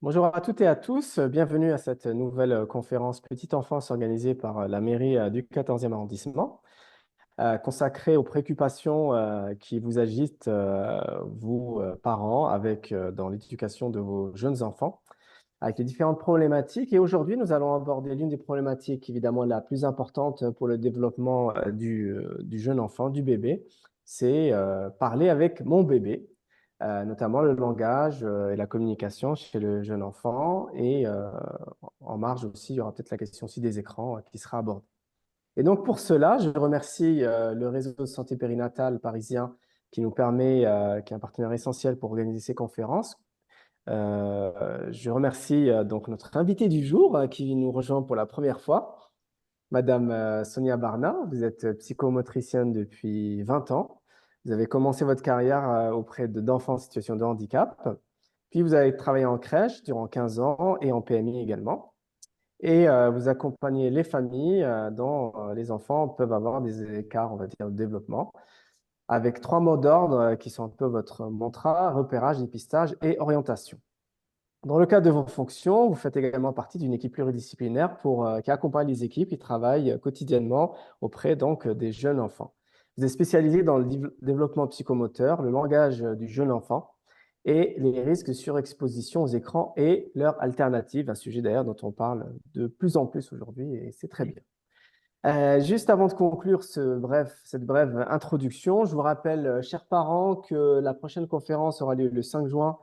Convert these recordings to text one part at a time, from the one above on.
Bonjour à toutes et à tous, bienvenue à cette nouvelle conférence Petite Enfance organisée par la mairie du 14e arrondissement, consacrée aux préoccupations qui vous agitent, vous, parents, dans l'éducation de vos jeunes enfants, avec les différentes problématiques. Et aujourd'hui, nous allons aborder l'une des problématiques évidemment la plus importante pour le développement du jeune enfant, du bébé, c'est parler avec mon bébé, notamment le langage et la communication chez le jeune enfant. Et en marge aussi, il y aura peut-être la question aussi des écrans qui sera abordée. Et donc pour cela, je remercie le réseau de santé périnatale parisien qui nous permet, qui est un partenaire essentiel pour organiser ces conférences. Je remercie donc notre invitée du jour qui nous rejoint pour la première fois, Madame Sonia Barna. Vous êtes psychomotricienne depuis 20 ans. Vous avez commencé votre carrière auprès d'enfants en situation de handicap. Puis vous avez travaillé en crèche durant 15 ans et en PMI également. Et vous accompagnez les familles dont les enfants peuvent avoir des écarts, on va dire, de développement, avec 3 mots d'ordre qui sont un peu votre mantra: repérage, dépistage et orientation. Dans le cadre de vos fonctions, vous faites également partie d'une équipe pluridisciplinaire qui accompagne les équipes qui travaillent quotidiennement auprès donc des jeunes enfants. Vous êtes spécialisé dans le développement psychomoteur, le langage du jeune enfant et les risques de surexposition aux écrans et leurs alternatives, un sujet d'ailleurs dont on parle de plus en plus aujourd'hui et c'est très bien. Juste avant de conclure cette brève introduction, je vous rappelle, chers parents, que la prochaine conférence aura lieu le 5 juin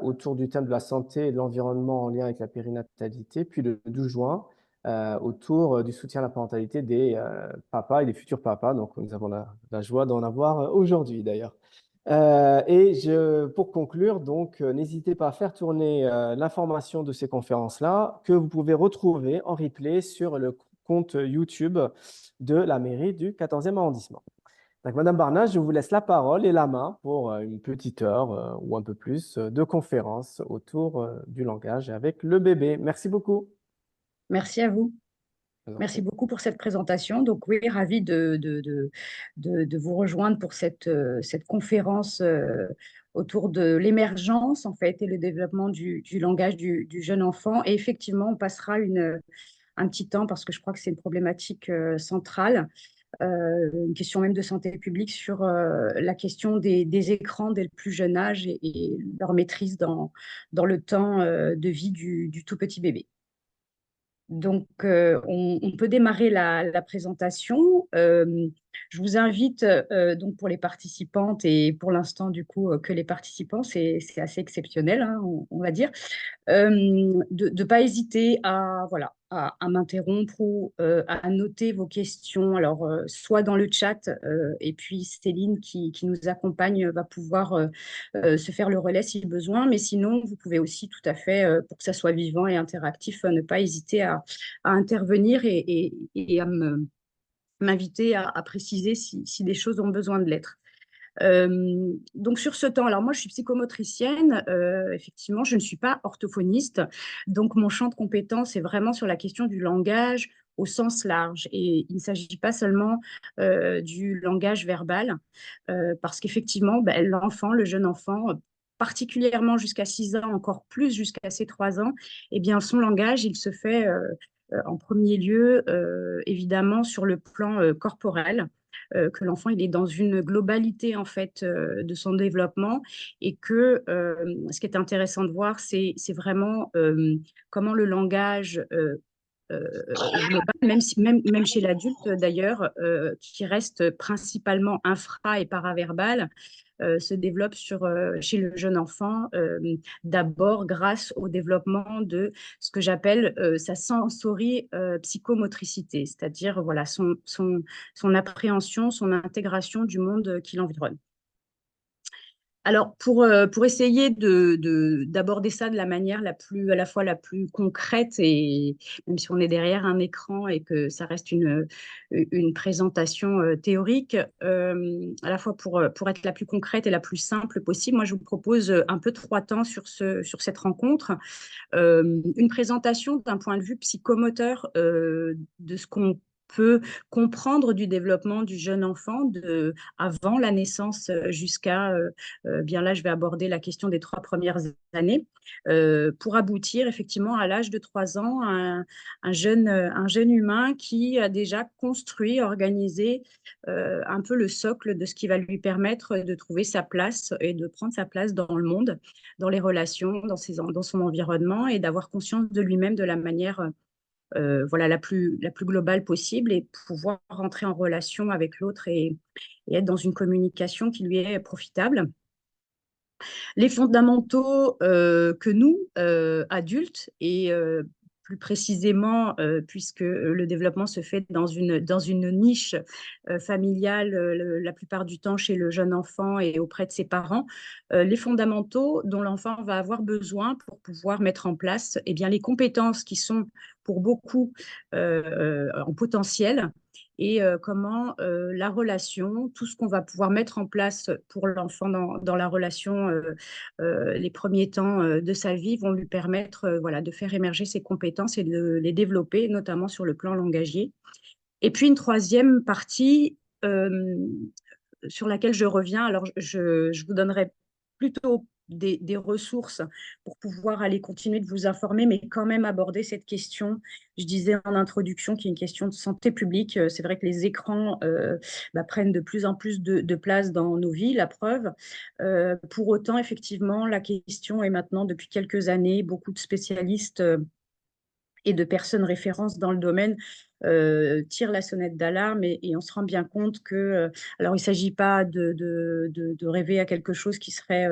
autour du thème de la santé et de l'environnement en lien avec la périnatalité, puis le 12 juin autour du soutien à la parentalité des papas et des futurs papas. Donc, nous avons la joie d'en avoir aujourd'hui d'ailleurs. Pour conclure, donc, n'hésitez pas à faire tourner l'information de ces conférences-là que vous pouvez retrouver en replay sur le compte YouTube de la mairie du 14e arrondissement. Donc, Madame Barna, je vous laisse la parole et la main pour une petite heure ou un peu plus de conférence autour du langage avec le bébé. Merci beaucoup. Merci à vous. Je vous en Merci prie. beaucoup pour cette présentation. Donc oui, ravi de vous rejoindre pour cette conférence autour de l'émergence en fait et le développement du langage du jeune enfant. Et effectivement, on passera un petit temps parce que je crois que c'est une problématique centrale, une question même de santé publique sur la question des écrans dès le plus jeune âge et leur maîtrise dans le temps de vie du tout petit bébé. Donc, on peut démarrer la présentation. Je vous invite, donc pour les participantes et pour l'instant, du coup, que les participants, c'est assez exceptionnel, hein, on va dire, de ne pas hésiter à, voilà, à m'interrompre ou à noter vos questions. Alors, soit dans le chat, et puis Céline qui nous accompagne va pouvoir se faire le relais si besoin, mais sinon, vous pouvez aussi tout à fait, pour que ça soit vivant et interactif, ne pas hésiter à intervenir et à m'inviter à préciser si des choses ont besoin de l'être. Donc sur ce temps, alors moi je suis psychomotricienne, effectivement je ne suis pas orthophoniste, donc mon champ de compétence est vraiment sur la question du langage au sens large et il ne s'agit pas seulement du langage verbal, parce qu'effectivement ben, l'enfant, le jeune enfant, particulièrement jusqu'à 6 ans, encore plus jusqu'à ses 3 ans, eh bien son langage il se fait en premier lieu évidemment sur le plan corporel, que l'enfant il est dans une globalité en fait de son développement et que ce qui est intéressant de voir c'est vraiment comment le langage global, même chez l'adulte d'ailleurs, qui reste principalement infra et paraverbal, se développe chez le jeune enfant, d'abord grâce au développement de ce que j'appelle sa sensorie psychomotricité, c'est-à-dire voilà, son appréhension, son intégration du monde qui l'environne. Alors, pour essayer d'aborder ça de la manière à la fois la plus concrète, et même si on est derrière un écran et que ça reste une présentation théorique, à la fois pour être la plus concrète et la plus simple possible, moi, je vous propose un peu 3 temps sur cette rencontre. Une présentation d'un point de vue psychomoteur de ce qu'on peut comprendre du développement du jeune enfant avant la naissance jusqu'à, bien là, je vais aborder la question des 3 premières années, pour aboutir effectivement à l'âge de 3 ans à un jeune humain qui a déjà construit, organisé un peu le socle de ce qui va lui permettre de trouver sa place et de prendre sa place dans le monde, dans les relations, dans son environnement et d'avoir conscience de lui-même de la manière voilà, la plus globale possible et pouvoir rentrer en relation avec l'autre et être dans une communication qui lui est profitable. Les fondamentaux que nous, adultes, et plus précisément, puisque le développement se fait dans une niche familiale, la plupart du temps chez le jeune enfant et auprès de ses parents, les fondamentaux dont l'enfant va avoir besoin pour pouvoir mettre en place eh bien, les compétences qui sont pour beaucoup en potentiel et comment la relation, tout ce qu'on va pouvoir mettre en place pour l'enfant dans la relation les premiers temps de sa vie vont lui permettre voilà, de faire émerger ses compétences et de les développer, notamment sur le plan langagier. Et puis une troisième partie sur laquelle je reviens, alors je vous donnerai plutôt des ressources pour pouvoir aller continuer de vous informer, mais quand même aborder cette question, je disais en introduction, qui est une question de santé publique. C'est vrai que les écrans prennent de plus en plus de place dans nos vies, la preuve. Pour autant, effectivement, la question est maintenant, depuis quelques années, beaucoup de spécialistes et de personnes références dans le domaine tirent la sonnette d'alarme et on se rend bien compte que, alors il ne s'agit pas de rêver à quelque chose qui serait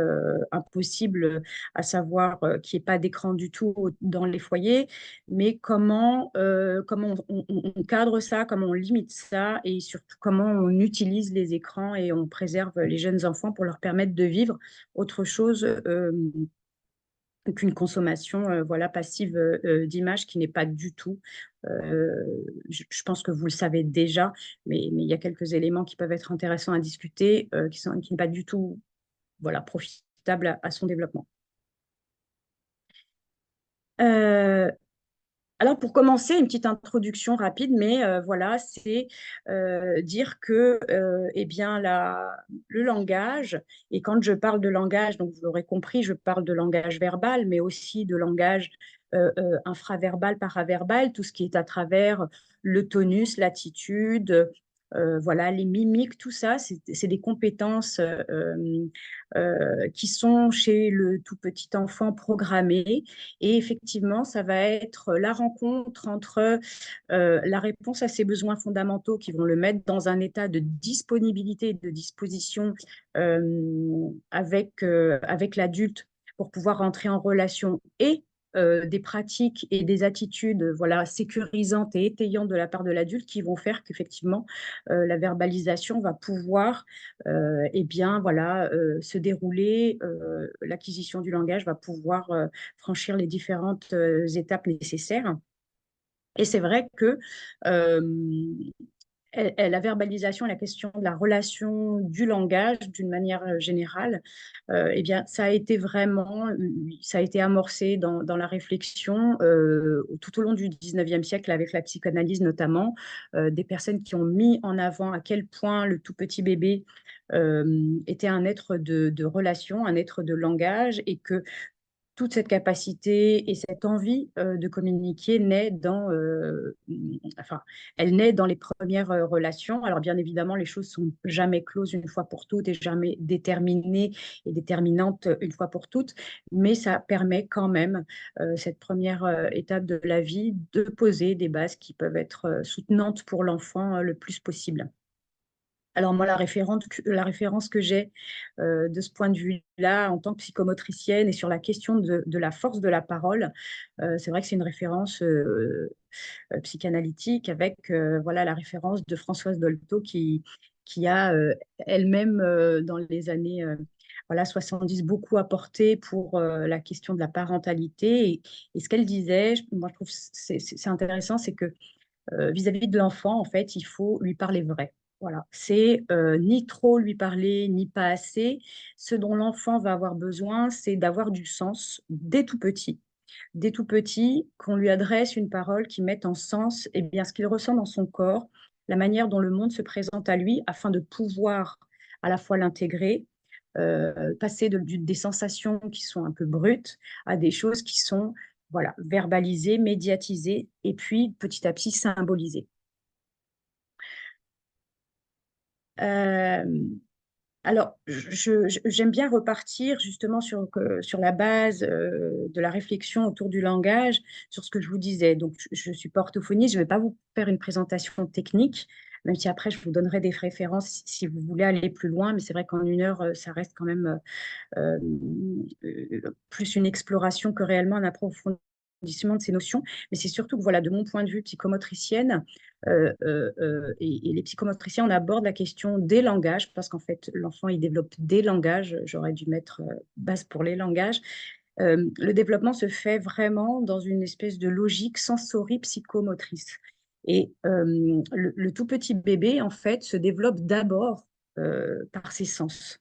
impossible, à savoir qu'il n'y ait pas d'écran du tout dans les foyers, mais comment on cadre ça, comment on limite ça et surtout comment on utilise les écrans et on préserve les jeunes enfants pour leur permettre de vivre autre chose qu'une consommation voilà, passive d'images qui n'est pas du tout, je pense que vous le savez déjà, mais il y a quelques éléments qui peuvent être intéressants à discuter, qui ne sont pas du tout voilà, profitables à son développement. Euh, Alors, pour commencer, une petite introduction rapide, mais voilà, c'est dire que eh bien, le langage, et quand je parle de langage, donc vous l'aurez compris, je parle de langage verbal, mais aussi de langage infraverbal, paraverbal, tout ce qui est à travers le tonus, l'attitude, voilà, les mimiques, tout ça, c'est des compétences qui sont chez le tout petit enfant programmées et effectivement, ça va être la rencontre entre la réponse à ses besoins fondamentaux qui vont le mettre dans un état de disponibilité et de disposition avec l'adulte pour pouvoir rentrer en relation et des pratiques et des attitudes voilà, sécurisantes et étayantes de la part de l'adulte qui vont faire qu'effectivement la verbalisation va pouvoir eh bien, voilà, se dérouler, l'acquisition du langage va pouvoir franchir les différentes étapes nécessaires. Et c'est vrai que la verbalisation, la question de la relation du langage d'une manière générale, eh bien, ça a été vraiment, ça a été amorcé dans la réflexion tout au long du 19e siècle avec la psychanalyse notamment, des personnes qui ont mis en avant à quel point le tout petit bébé était un être de relation, un être de langage et que toute cette capacité et cette envie de communiquer enfin, elle naît dans les premières relations. Alors bien évidemment, les choses sont jamais closes une fois pour toutes et jamais déterminées et déterminantes une fois pour toutes, mais ça permet quand même cette première étape de la vie de poser des bases qui peuvent être soutenantes pour l'enfant le plus possible. Alors moi, la référence que j'ai de ce point de vue-là en tant que psychomotricienne et sur la question de la force de la parole, c'est vrai que c'est une référence psychanalytique avec voilà, la référence de Françoise Dolto qui a elle-même dans les années voilà, 70 beaucoup apporté pour la question de la parentalité. Et ce qu'elle disait, moi je trouve c'est intéressant, c'est que vis-à-vis de l'enfant, en fait, il faut lui parler vrai. Voilà, c'est ni trop lui parler, ni pas assez. Ce dont l'enfant va avoir besoin, c'est d'avoir du sens dès tout petit. dès tout petit, qu'on lui adresse une parole qui mette en sens eh bien, ce qu'il ressent dans son corps, la manière dont le monde se présente à lui, afin de pouvoir à la fois l'intégrer, passer des sensations qui sont un peu brutes à des choses qui sont voilà, verbalisées, médiatisées et puis petit à petit symbolisées. Euh, Alors, j'aime bien repartir justement sur la base de la réflexion autour du langage, sur ce que je vous disais. Donc, je suis pas orthophoniste, je ne vais pas vous faire une présentation technique, même si après, je vous donnerai des références si vous voulez aller plus loin. Mais c'est vrai qu'en 1 heure, ça reste quand même euh, plus une exploration que réellement un approfondissement de ces notions. Mais c'est surtout que, voilà, de mon point de vue psychomotricienne, et les psychomotriciens, on aborde la question des langages, parce qu'en fait, l'enfant, il développe des langages. J'aurais dû mettre base pour les langages. Le développement se fait vraiment dans une espèce de logique sensorie-psychomotrice. Et le tout petit bébé, en fait, se développe d'abord par ses sens.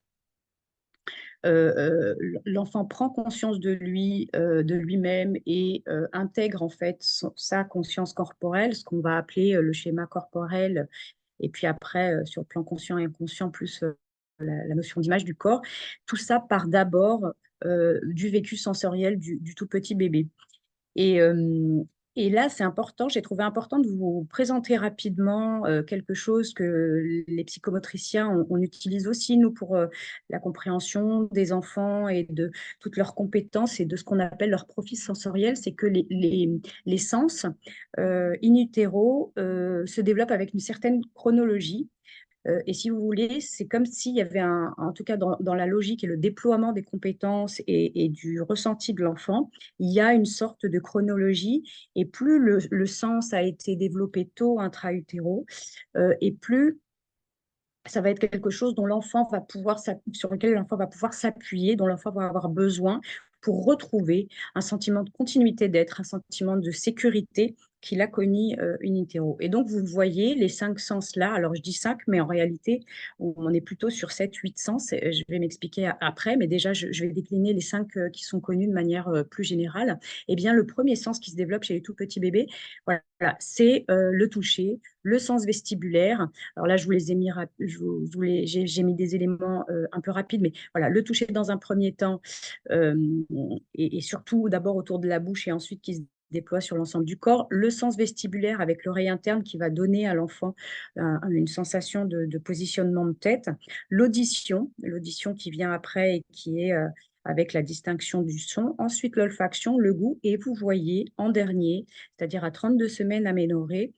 L'enfant prend conscience de lui-même et intègre en fait sa conscience corporelle, ce qu'on va appeler le schéma corporel, et puis après, sur le plan conscient et inconscient, plus la notion d'image du corps. Tout ça part d'abord du vécu sensoriel du tout petit bébé. Et, euh, et là, c'est important, j'ai trouvé important de vous présenter rapidement quelque chose que les psychomotriciens, on utilise aussi, nous, pour la compréhension des enfants et de toutes leurs compétences et de ce qu'on appelle leur profil sensoriel, c'est que les sens in utero se développent avec une certaine chronologie. Et si vous voulez, c'est comme s'il y avait en tout cas dans la logique et le déploiement des compétences et du ressenti de l'enfant, il y a une sorte de chronologie. Et plus le sens a été développé tôt intra-utéro, et plus ça va être quelque chose dont l'enfant va pouvoir, sur lequel l'enfant va pouvoir s'appuyer, dont l'enfant va avoir besoin pour retrouver un sentiment de continuité d'être, un sentiment de sécurité qu'il a connu in utero. Et donc, vous voyez les 5 sens-là. Alors, je dis 5, mais en réalité, on est plutôt sur 7, 8 sens. Je vais m'expliquer après, mais déjà, je vais décliner les 5 qui sont connus de manière plus générale. Eh bien, le premier sens qui se développe chez les tout petits bébés, voilà, c'est le toucher, le sens vestibulaire. Alors là, je vous les ai mis, j'ai mis des éléments un peu rapides, mais voilà, le toucher dans un premier temps, euh, et surtout d'abord autour de la bouche et ensuite qui se déploie sur l'ensemble du corps. Le sens vestibulaire avec l'oreille interne qui va donner à l'enfant une sensation de positionnement de tête. L'audition qui vient après et qui est avec la distinction du son. Ensuite, l'olfaction, le goût. Et vous voyez en dernier, c'est-à-dire à 32 semaines aménorrhées,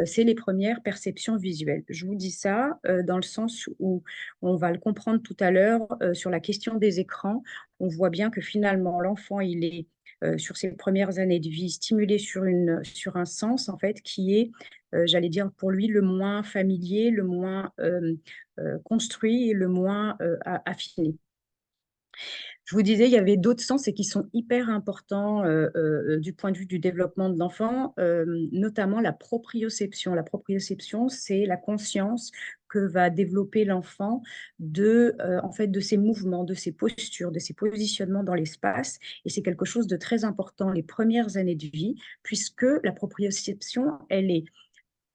c'est les premières perceptions visuelles. Je vous dis ça dans le sens où on va le comprendre tout à l'heure sur la question des écrans. On voit bien que finalement, l'enfant, il est sur ses premières années de vie stimulé sur un sens, en fait, qui est, j'allais dire, pour lui, le moins familier, le moins construit et le moins affiné. Je vous disais, il y avait d'autres sens et qui sont hyper importants du point de vue du développement de l'enfant, notamment la proprioception. La proprioception, c'est la conscience que va développer l'enfant en fait, de ses mouvements, de ses postures, de ses positionnements dans l'espace. Et c'est quelque chose de très important les premières années de vie, puisque la proprioception, elle est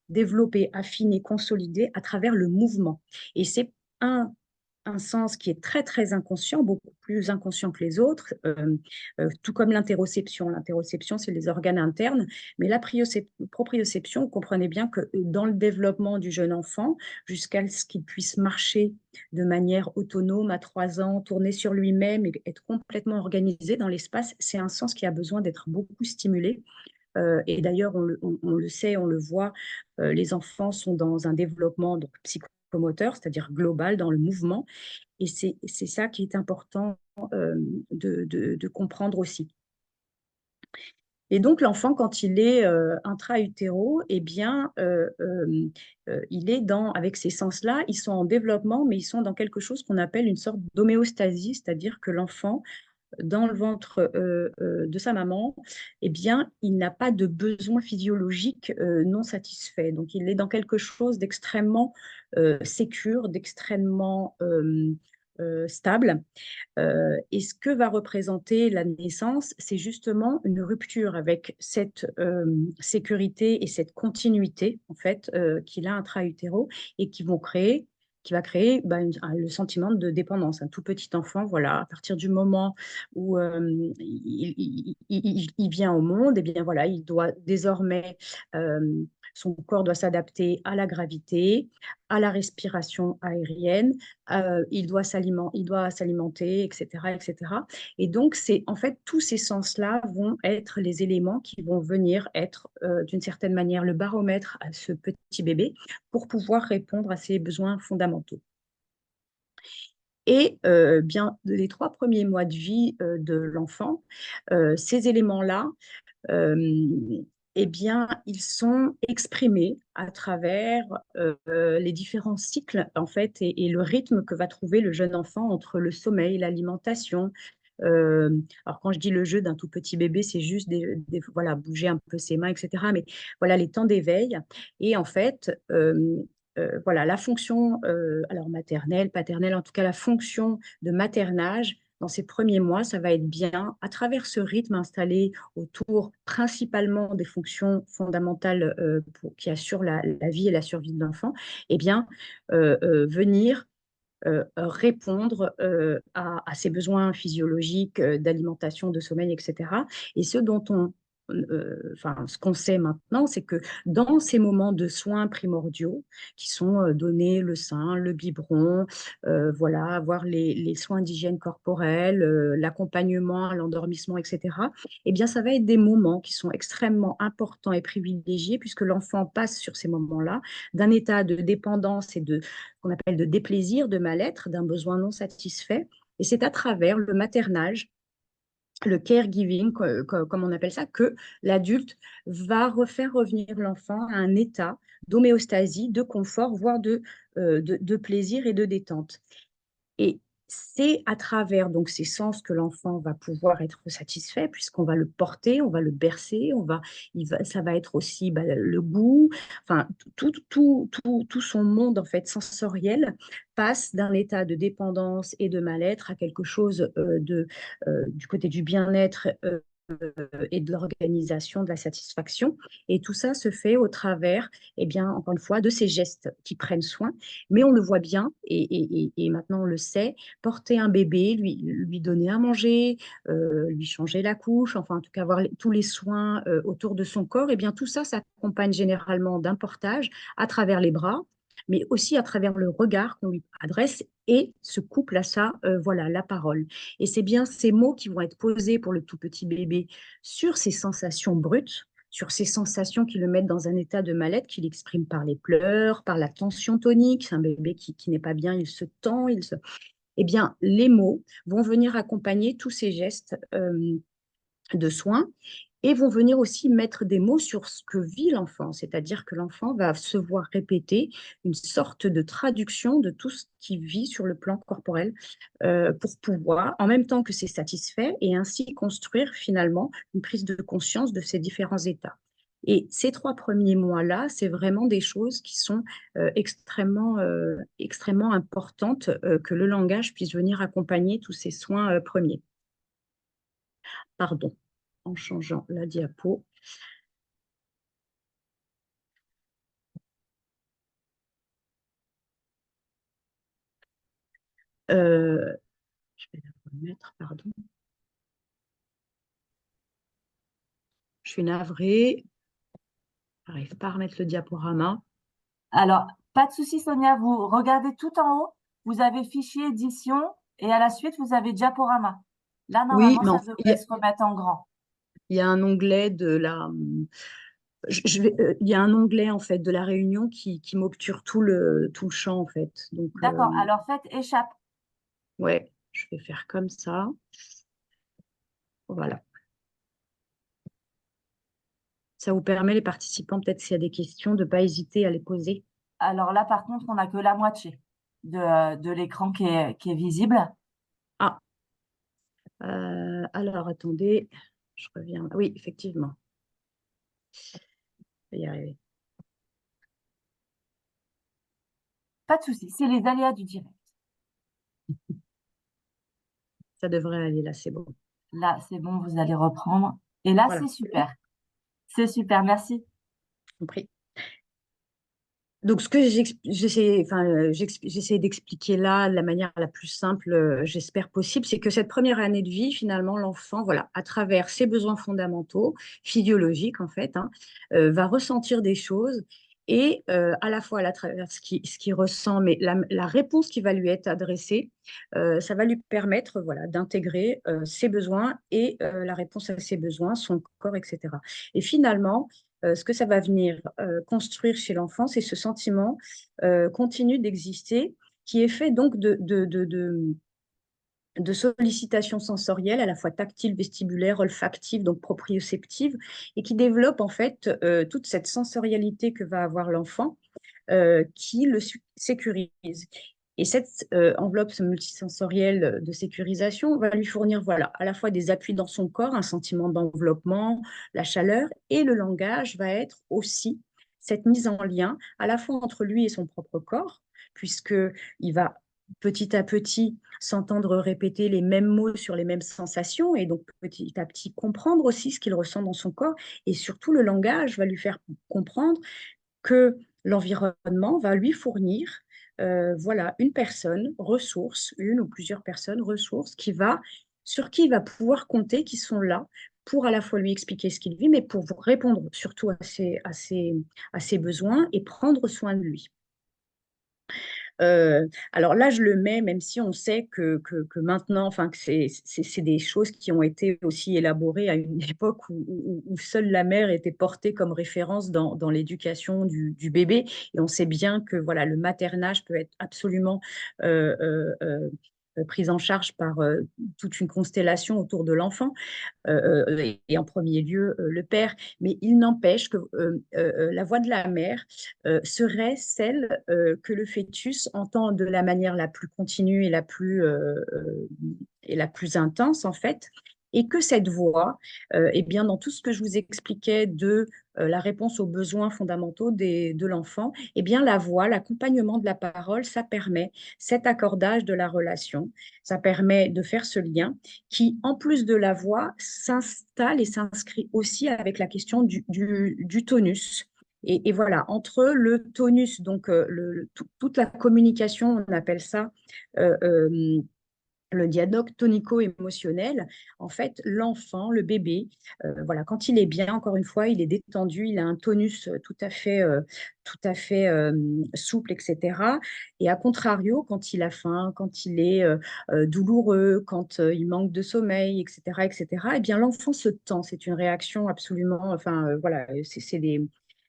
développée, affinée, consolidée à travers le mouvement. Et c'est un un sens qui est très, très inconscient, beaucoup plus inconscient que les autres, tout comme l'interoception. L'interoception, c'est les organes internes, mais la proprioception, vous comprenez bien que dans le développement du jeune enfant, jusqu'à ce qu'il puisse marcher de manière autonome à 3 ans, tourner sur lui-même et être complètement organisé dans l'espace, c'est un sens qui a besoin d'être beaucoup stimulé. Et d'ailleurs, on le sait, on le voit, les enfants sont dans un développement donc, psychomoteur, c'est-à-dire global, dans le mouvement. Et c'est ça qui est important de comprendre aussi. Et donc, l'enfant, quand il est intra-utéro, eh bien, il est avec ces sens-là, ils sont en développement, mais ils sont dans quelque chose qu'on appelle une sorte d'homéostasie, c'est-à-dire que l'enfant, dans le ventre de sa maman, eh bien, il n'a pas de besoin physiologique non satisfait. Donc, il est dans quelque chose d'extrêmement sécure, d'extrêmement stable. Et ce que va représenter la naissance, c'est justement une rupture avec cette sécurité et cette continuité, en fait, qu'il a intra-utéro et qui va créer le sentiment de dépendance. Un tout petit enfant, voilà, à partir du moment où il vient au monde, et bien voilà, il doit désormais, son corps doit s'adapter à la gravité, à la respiration aérienne, il doit s'alimenter, etc., etc. Et donc, c'est en fait tous ces sens-là vont être les éléments qui vont venir être d'une certaine manière le baromètre à ce petit bébé pour pouvoir répondre à ses besoins fondamentaux. Et bien, les 3 premiers mois de vie de l'enfant, ces éléments-là, euh, eh bien, ils sont exprimés à travers les différents cycles, en fait, et le rythme que va trouver le jeune enfant entre le sommeil, l'alimentation. Euh, alors, quand je dis le jeu d'un tout petit bébé, c'est juste voilà, bouger un peu ses mains, etc. Mais voilà, les temps d'éveil. Et en fait, voilà, la fonction, alors maternelle, paternelle, en tout cas, la fonction de maternage dans ces premiers mois, ça va être bien à travers ce rythme installé autour principalement des fonctions fondamentales qui assurent la vie et la survie de l'enfant, eh bien, venir répondre à ses besoins physiologiques d'alimentation, de sommeil, etc. Et ce dont enfin, ce qu'on sait maintenant, c'est que dans ces moments de soins primordiaux, qui sont donner le sein, le biberon, voilà, avoir les soins d'hygiène corporelle, l'accompagnement à l'endormissement, etc., eh bien, ça va être des moments qui sont extrêmement importants et privilégiés, puisque l'enfant passe sur ces moments-là d'un état de dépendance et de qu'on appelle de déplaisir, de mal-être, d'un besoin non satisfait. Et c'est à travers le maternage, le caregiving, comme on appelle ça, que l'adulte va refaire revenir l'enfant à un état d'homéostasie, de confort, voire de plaisir et de détente. Et c'est à travers donc ces sens que l'enfant va pouvoir être satisfait, puisqu'on va le porter, on va le bercer, ça va être aussi le goût, enfin tout son monde en fait sensoriel passe d'un état de dépendance et de mal-être à quelque chose du côté du bien-être et de l'organisation, de la satisfaction. Et tout ça se fait au travers, eh bien, encore une fois, de ces gestes qui prennent soin. Mais on le voit bien, et maintenant on le sait, porter un bébé, lui donner à manger, lui changer la couche, enfin en tout cas avoir tous les soins autour de son corps, et bien tout ça s'accompagne généralement d'un portage à travers les bras, mais aussi à travers le regard qu'on lui adresse et ce couple à ça, voilà, la parole. Et c'est bien ces mots qui vont être posés pour le tout petit bébé sur ces sensations brutes, sur ces sensations qui le mettent dans un état de mal-être, qu'il exprime par les pleurs, par la tension tonique. C'est un bébé qui n'est pas bien, il se tend, Eh bien, les mots vont venir accompagner tous ces gestes de soins et vont venir aussi mettre des mots sur ce que vit l'enfant, c'est-à-dire que l'enfant va se voir répéter une sorte de traduction de tout ce qu'il vit sur le plan corporel pour pouvoir, en même temps que c'est satisfait, et ainsi construire finalement une prise de conscience de ces différents états. Et ces 3 premiers mois-là, c'est vraiment des choses qui sont extrêmement importantes que le langage puisse venir accompagner tous ces soins premiers. Pardon, en changeant la diapo. Euh, je vais la remettre, pardon. Je suis navrée. Je n'arrive pas à remettre le diaporama. Alors, pas de souci, Sonia, vous regardez tout en haut, vous avez fichier édition et à la suite, vous avez diaporama. Là, Oui, normalement, mais ça devrait se remettre en grand. il y a un onglet de la. Il y a un onglet en fait de la réunion qui m'obture tout le champ en fait. Donc, D'accord, alors faites échappe. ouais, je vais faire comme ça. Voilà. Ça vous permet, les participants, peut-être s'il y a des questions, de ne pas hésiter à les poser. Alors là, par contre, on n'a que la moitié de l'écran qui est visible. Ah, alors attendez, je reviens. Oui, effectivement. Je vais y arriver. Pas de souci, c'est les aléas du direct. Ça devrait aller, là, c'est bon. Là, c'est bon, vous allez reprendre. Et là, Voilà, c'est super. C'est super, merci. compris. Donc, ce que j'essaie d'expliquer là de la manière la plus simple, j'espère possible, c'est que cette première année de vie, finalement, l'enfant, voilà, à travers ses besoins fondamentaux, physiologiques en fait, hein, va ressentir des choses et à la fois à travers ce qu'il ressent, mais la réponse qui va lui être adressée, ça va lui permettre, voilà, d'intégrer ses besoins et la réponse à ses besoins, son corps, etc. Et finalement, ce que ça va venir construire chez l'enfant, c'est ce sentiment continu d'exister qui est fait donc de sollicitations sensorielles, à la fois tactiles, vestibulaires, olfactives, donc proprioceptives, et qui développe en fait toute cette sensorialité que va avoir l'enfant qui le sécurise. Et cette enveloppe multisensorielle de sécurisation va lui fournir voilà, à la fois des appuis dans son corps, un sentiment d'enveloppement, la chaleur, et le langage va être aussi cette mise en lien à la fois entre lui et son propre corps, puisqu'il va petit à petit s'entendre répéter les mêmes mots sur les mêmes sensations et donc petit à petit comprendre aussi ce qu'il ressent dans son corps. Et surtout, le langage va lui faire comprendre que l'environnement va lui fournir voilà, une personne ressource, une ou plusieurs personnes ressources sur qui il va pouvoir compter, qui sont là pour à la fois lui expliquer ce qu'il vit, mais pour répondre surtout à ses besoins et prendre soin de lui. Alors là, je le mets, même si on sait que maintenant, enfin, que c'est des choses qui ont été aussi élaborées à une époque où seule la mère était portée comme référence dans l'éducation du bébé. Et on sait bien que voilà, le maternage peut être absolument pris en charge par toute une constellation autour de l'enfant et en premier lieu le père. Mais il n'empêche que la voix de la mère serait celle que le fœtus entend de la manière la plus continue et la plus intense en fait. Et que cette voix, eh bien, dans tout ce que je vous expliquais de la réponse aux besoins fondamentaux de l'enfant, eh bien, la voix, l'accompagnement de la parole, ça permet cet accordage de la relation, ça permet de faire ce lien qui, en plus de la voix, s'installe et s'inscrit aussi avec la question du tonus. Et voilà, entre le tonus, donc toute la communication, on appelle ça le dialogue tonico-émotionnel, en fait, l'enfant, le bébé, voilà, quand il est bien, encore une fois, il est détendu, il a un tonus tout à fait souple, etc. Et à contrario, quand il a faim, quand il est douloureux, quand il manque de sommeil, etc., etc., eh bien, l'enfant se tend. C'est une réaction absolument, enfin, voilà,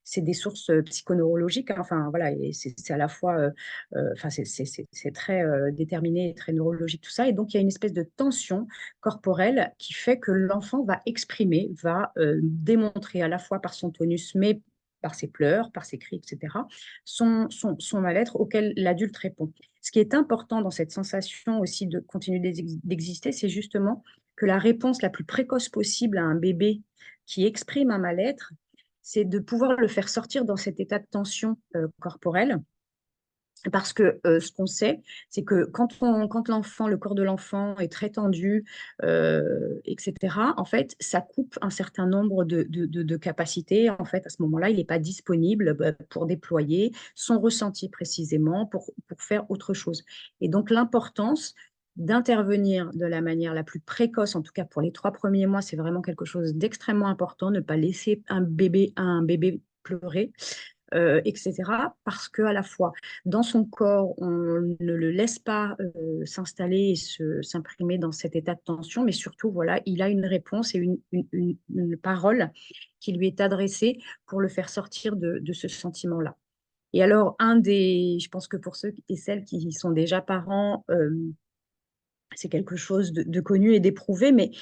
c'est des sources psychoneurologiques, hein, enfin voilà, c'est à la fois, enfin c'est très déterminé, très neurologique tout ça, et donc il y a une espèce de tension corporelle qui fait que l'enfant va exprimer, va démontrer à la fois par son tonus, mais par ses pleurs, par ses cris, etc., son mal-être auquel l'adulte répond. Ce qui est important dans cette sensation aussi de continuer d'exister, c'est justement que la réponse la plus précoce possible à un bébé qui exprime un mal-être, c'est de pouvoir le faire sortir dans cet état de tension corporelle. Parce que ce qu'on sait, c'est que quand l'enfant, le corps de l'enfant est très tendu, etc., en fait, ça coupe un certain nombre de capacités. En fait, à ce moment-là, il n'est pas disponible pour déployer son ressenti précisément, pour faire autre chose. Et donc, l'importance d'intervenir de la manière la plus précoce, en tout cas pour les 3 premiers mois, c'est vraiment quelque chose d'extrêmement important, ne pas laisser un bébé pleurer, etc. Parce qu'à la fois, dans son corps, on ne le laisse pas s'installer et s'imprimer dans cet état de tension, mais surtout, voilà, il a une réponse et une parole qui lui est adressée pour le faire sortir de ce sentiment-là. Et alors, je pense que pour ceux et celles qui sont déjà parents, c'est quelque chose de connu et d'éprouvé, mais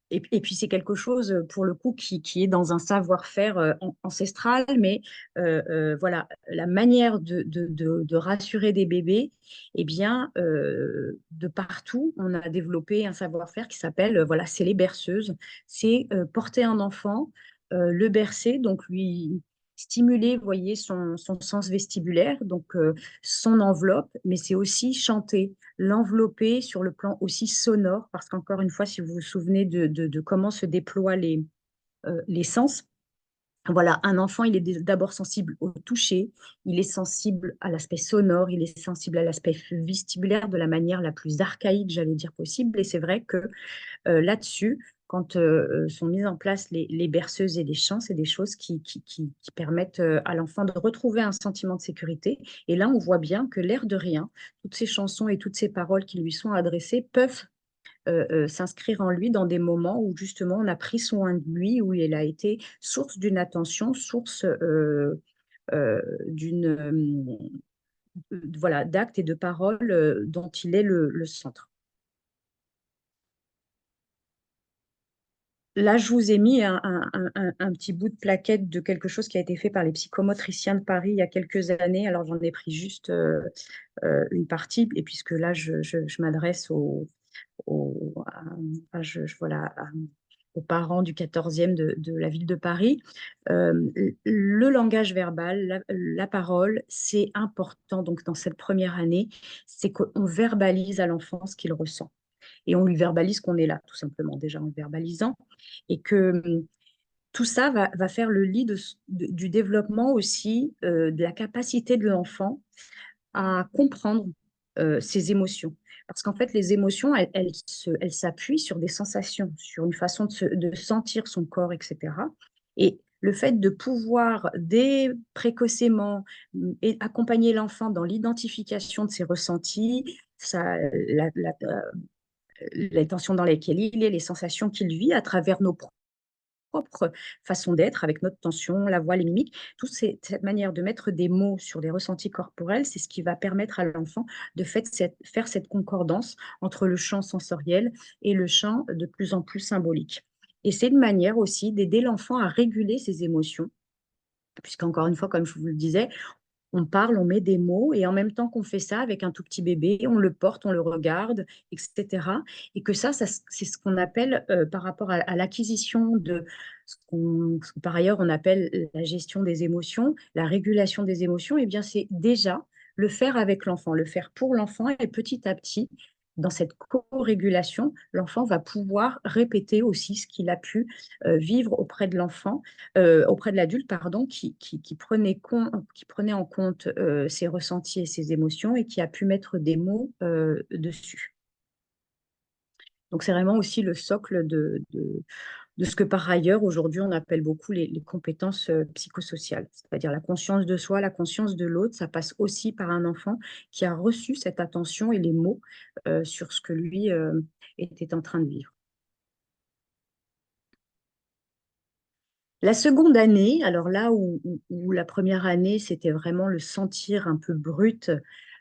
et puis c'est quelque chose pour le coup qui est dans un savoir-faire ancestral, mais voilà, la manière de rassurer des bébés, eh bien, de partout, on a développé un savoir-faire qui s'appelle, voilà, c'est les berceuses, c'est porter un enfant, le bercer, donc lui stimuler, vous voyez, son sens vestibulaire, donc son enveloppe, mais c'est aussi chanter, l'envelopper sur le plan aussi sonore, parce qu'encore une fois, si vous vous souvenez de comment se déploient les sens, voilà, un enfant, il est d'abord sensible au toucher, il est sensible à l'aspect sonore, il est sensible à l'aspect vestibulaire de la manière la plus archaïque, j'allais dire, possible. Et c'est vrai que là-dessus, quand sont mises en place les berceuses et les chants, c'est des choses qui permettent à l'enfant de retrouver un sentiment de sécurité. Et là, on voit bien que l'air de rien, toutes ces chansons et toutes ces paroles qui lui sont adressées peuvent s'inscrire en lui dans des moments où justement on a pris soin de lui, où il a été source d'une attention, source d'une voilà, d'actes et de paroles dont il est le centre. Là, je vous ai mis un petit bout de plaquette de quelque chose qui a été fait par les psychomotriciens de Paris il y a quelques années. Alors, j'en ai pris juste une partie, et puisque là, je m'adresse voilà, aux parents du 14e de la ville de Paris. Le langage verbal, la parole, c'est important. Donc, dans cette première année, c'est qu'on verbalise à l'enfant ce qu'il ressent. Et on lui verbalise qu'on est là, tout simplement, déjà en le verbalisant. Et que tout ça va faire le lit du développement aussi, de la capacité de l'enfant à comprendre ses émotions. Parce qu'en fait, les émotions, elles s'appuient sur des sensations, sur une façon de sentir son corps, etc. Et le fait de pouvoir, dès précocement, accompagner l'enfant dans l'identification de ses ressentis, les tensions dans lesquelles il est, les sensations qu'il vit à travers nos propre façon d'être, avec notre tension, la voix, les mimiques. Cette manière de mettre des mots sur les ressentis corporels, c'est ce qui va permettre à l'enfant de faire cette concordance entre le champ sensoriel et le champ de plus en plus symbolique. Et c'est une manière aussi d'aider l'enfant à réguler ses émotions, puisqu'encore une fois, comme je vous le disais, on parle, on met des mots, et en même temps qu'on fait ça avec un tout petit bébé, on le porte, on le regarde, etc. Et que ça c'est ce qu'on appelle, par rapport à l'acquisition de ce que par ailleurs on appelle la gestion des émotions, la régulation des émotions, et bien c'est déjà le faire avec l'enfant, le faire pour l'enfant, et petit à petit, dans cette co-régulation, l'enfant va pouvoir répéter aussi ce qu'il a pu vivre auprès de l'enfant, auprès de l'adulte, pardon, qui prenait en compte ses ressentis et ses émotions, et qui a pu mettre des mots dessus. Donc, c'est vraiment aussi le socle de ce que par ailleurs, aujourd'hui, on appelle beaucoup les compétences psychosociales, c'est-à-dire la conscience de soi, la conscience de l'autre. Ça passe aussi par un enfant qui a reçu cette attention et les mots sur ce que lui était en train de vivre. La seconde année, alors là où la première année, c'était vraiment le sentir un peu brut.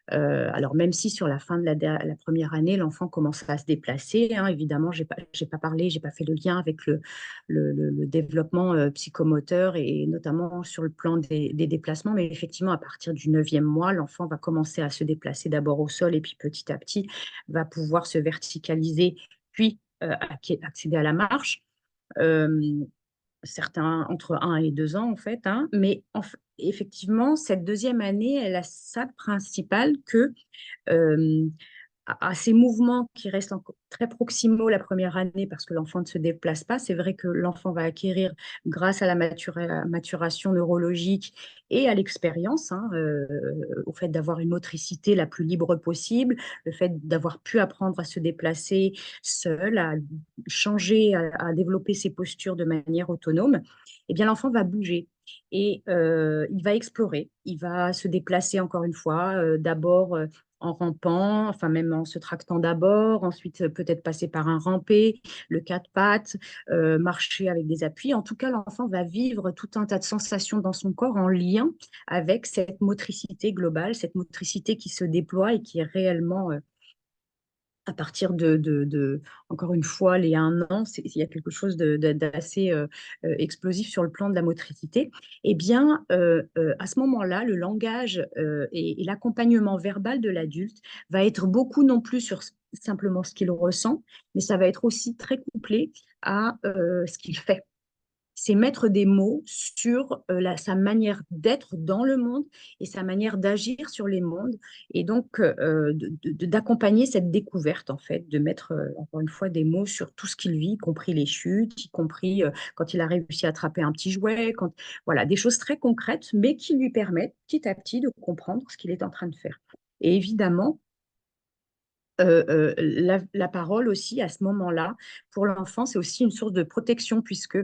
Alors même si sur la fin de la première année, l'enfant commence à se déplacer, hein, évidemment, j'ai pas parlé, j'ai pas fait le lien avec le développement psychomoteur, et notamment sur le plan des déplacements, mais effectivement, à partir du 9e mois, l'enfant va commencer à se déplacer d'abord au sol, et puis petit à petit va pouvoir se verticaliser, puis accéder à la marche. Euh, Certains entre 1 et 2 ans, en fait, hein, mais effectivement, cette deuxième année, elle a ça de principal que euh, à ces mouvements qui restent très proximaux la première année, parce que l'enfant ne se déplace pas, c'est vrai que l'enfant va acquérir, grâce à la maturation neurologique et à l'expérience, hein, au fait d'avoir une motricité la plus libre possible, le fait d'avoir pu apprendre à se déplacer seul, à changer, à développer ses postures de manière autonome, eh bien l'enfant va bouger. Et il va explorer, il va se déplacer encore une fois, d'abord en rampant, enfin même en se tractant d'abord, ensuite peut-être passer par un rampé, le quatre pattes, marcher avec des appuis. En tout cas, l'enfant va vivre tout un tas de sensations dans son corps en lien avec cette motricité globale, cette motricité qui se déploie et qui est réellement à partir encore une fois, les 1 an, il y a quelque chose d'assez explosif sur le plan de la motricité. Eh bien, à ce moment-là, le langage et l'accompagnement verbal de l'adulte va être beaucoup non plus sur simplement ce qu'il ressent, mais ça va être aussi très couplé à ce qu'il fait. c'est mettre des mots sur sa manière d'être dans le monde et sa manière d'agir sur les mondes, et donc d'accompagner cette découverte, en fait, de mettre, encore une fois, des mots sur tout ce qu'il vit, y compris les chutes, y compris quand il a réussi à attraper un petit jouet, voilà, des choses très concrètes, mais qui lui permettent petit à petit de comprendre ce qu'il est en train de faire. Et évidemment, la parole aussi, à ce moment-là, pour l'enfant, c'est aussi une source de protection, puisque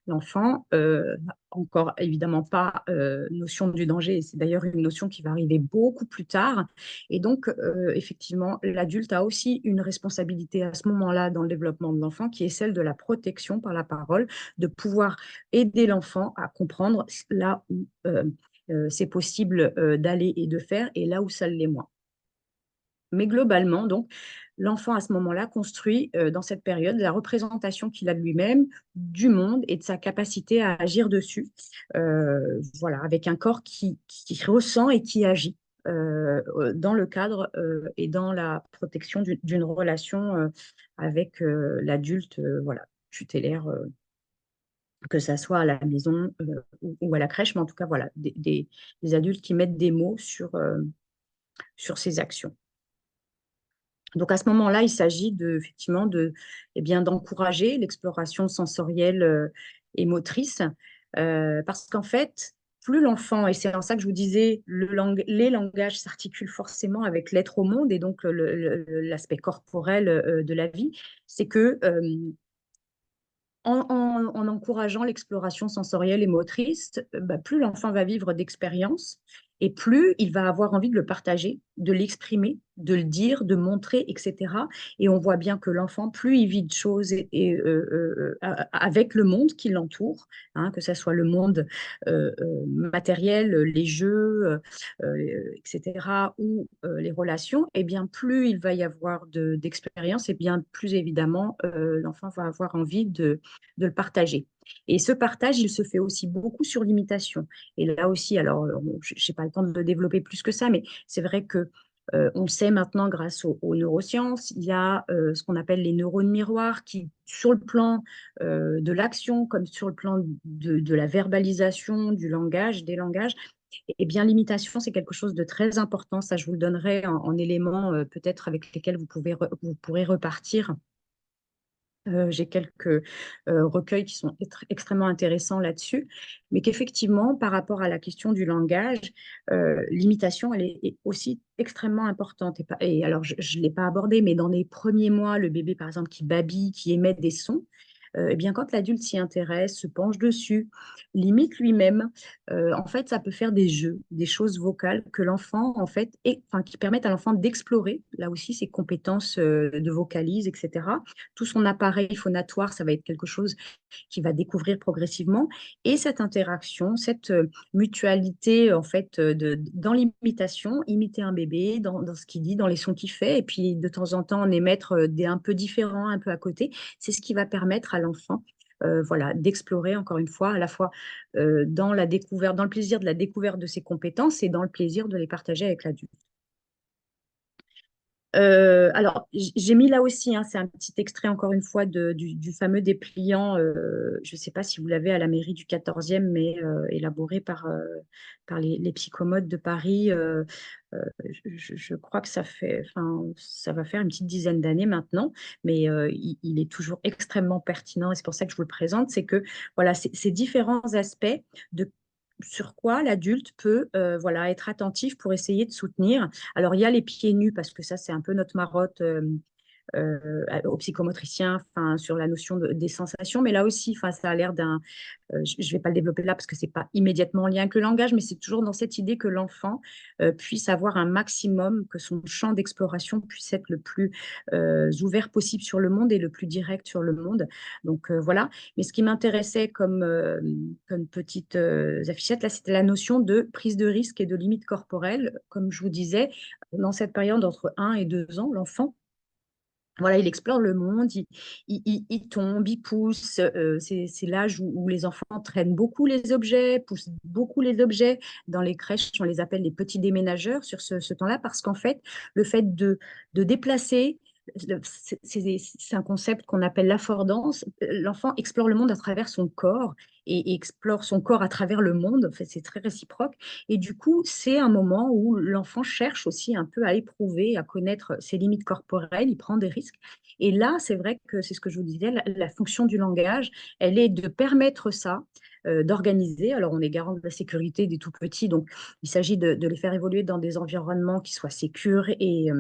l'enfant n'a encore évidemment pas notion du danger. Et c'est d'ailleurs une notion qui va arriver beaucoup plus tard. Et donc, effectivement, l'adulte a aussi une responsabilité à ce moment-là dans le développement de l'enfant, qui est celle de la protection par la parole, de pouvoir aider l'enfant à comprendre là où c'est possible d'aller et de faire, et là où ça l'est moins. Mais globalement, donc, l'enfant, à ce moment-là, construit dans cette période la représentation qu'il a de lui-même, du monde et de sa capacité à agir dessus. Voilà, avec un corps qui ressent et qui agit dans le cadre et dans la protection d'une relation avec l'adulte, voilà, tutélaire, que ça soit à la maison ou à la crèche, mais en tout cas, voilà, des adultes qui mettent des mots sur ces actions. Donc à ce moment-là, il s'agit effectivement eh bien, d'encourager l'exploration sensorielle et motrice, parce qu'en fait, plus l'enfant, et c'est en ça que je vous disais, les langages s'articulent forcément avec l'être au monde et donc l'aspect corporel de la vie, c'est que en encourageant l'exploration sensorielle et motrice, bah, plus l'enfant va vivre d'expériences et plus il va avoir envie de le partager, de l'exprimer, de le dire, de montrer, etc. Et on voit bien que l'enfant, plus il vit de choses avec le monde qui l'entoure, hein, que ce soit le monde matériel, les jeux, etc., ou les relations, et bien plus il va y avoir d'expériences, et bien plus évidemment l'enfant va avoir envie de le partager. Et ce partage, il se fait aussi beaucoup sur l'imitation. Et là aussi, alors, je n'ai pas le temps de le développer plus que ça, mais c'est vrai que on sait maintenant, grâce aux neurosciences, il y a ce qu'on appelle les neurones miroirs qui, sur le plan de l'action, comme sur le plan de la verbalisation, du langage, des langages, eh bien, l'imitation, c'est quelque chose de très important. Ça, je vous le donnerai en éléments peut-être avec lesquels vous pourrez repartir. J'ai quelques recueils qui sont extrêmement intéressants là-dessus, mais qu'effectivement, par rapport à la question du langage, l'imitation, elle est aussi extrêmement importante. Et alors, je ne l'ai pas abordé, mais dans les premiers mois, le bébé, par exemple, qui babille, qui émet des sons, eh bien, quand l'adulte s'y intéresse, se penche dessus, limite lui-même, en fait, ça peut faire des jeux, des choses vocales que l'enfant, en fait, enfin, qui permettent à l'enfant d'explorer, là aussi, ses compétences de vocalise, etc. Tout son appareil phonatoire, ça va être quelque chose qu'il va découvrir progressivement. Et cette interaction, cette mutualité, en fait, dans l'imitation, imiter un bébé, dans ce qu'il dit, dans les sons qu'il fait, et puis de temps en temps en émettre des un peu différents, un peu à côté, c'est ce qui va permettre à l'enfant voilà, d'explorer, encore une fois, à la fois dans la découverte, dans le plaisir de la découverte de ses compétences et dans le plaisir de les partager avec l'adulte. Alors, j'ai mis là aussi, hein, c'est un petit extrait encore une fois du fameux dépliant, je ne sais pas si vous l'avez à la mairie du 14e, mais élaboré par les psychomotes de Paris. Je crois que ça va faire une petite dizaine d'années maintenant, mais il est toujours extrêmement pertinent et c'est pour ça que je vous le présente. C'est que voilà, ces différents aspects de sur quoi l'adulte peut voilà, être attentif pour essayer de soutenir. Alors, il y a les pieds nus, parce que ça, c'est un peu notre marotte aux psychomotriciens, sur la notion des sensations, mais là aussi, ça a l'air je ne vais pas le développer là parce que ce n'est pas immédiatement en lien avec le langage, mais c'est toujours dans cette idée que l'enfant puisse avoir un maximum, que son champ d'exploration puisse être le plus ouvert possible sur le monde et le plus direct sur le monde. Donc voilà. Mais ce qui m'intéressait comme petite affichette, là, c'était la notion de prise de risque et de limite corporelle. Comme je vous disais, dans cette période entre 1 et 2 ans, l'enfant, voilà, il explore le monde, il tombe, il pousse. C'est l'âge où les enfants traînent beaucoup les objets, poussent beaucoup les objets. Dans les crèches, on les appelle les petits déménageurs sur ce temps-là, parce qu'en fait, le fait de déplacer, c'est un concept qu'on appelle l'affordance. L'enfant explore le monde à travers son corps et explore son corps à travers le monde. En fait, c'est très réciproque. Et du coup, c'est un moment où l'enfant cherche aussi un peu à éprouver, à connaître ses limites corporelles, il prend des risques. Et là, c'est vrai que c'est ce que je vous disais, la fonction du langage, elle est de permettre ça, d'organiser. Alors, on est garant de la sécurité des tout petits, donc il s'agit de les faire évoluer dans des environnements qui soient sécurs et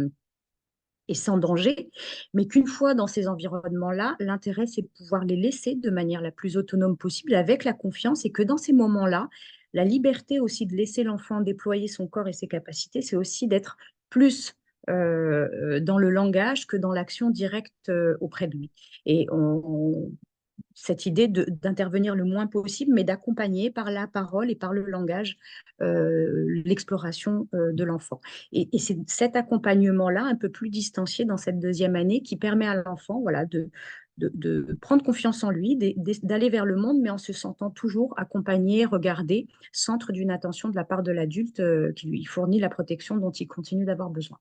sans danger, mais qu'une fois dans ces environnements-là, l'intérêt, c'est de pouvoir les laisser de manière la plus autonome possible, avec la confiance, et que dans ces moments-là, la liberté aussi de laisser l'enfant déployer son corps et ses capacités, c'est aussi d'être plus dans le langage que dans l'action directe auprès de lui. Et cette idée d'intervenir le moins possible, mais d'accompagner par la parole et par le langage l'exploration de l'enfant. Et c'est cet accompagnement-là, un peu plus distancié dans cette deuxième année, qui permet à l'enfant voilà, de prendre confiance en lui, d'aller vers le monde, mais en se sentant toujours accompagné, regardé, centre d'une attention de la part de l'adulte qui lui fournit la protection dont il continue d'avoir besoin.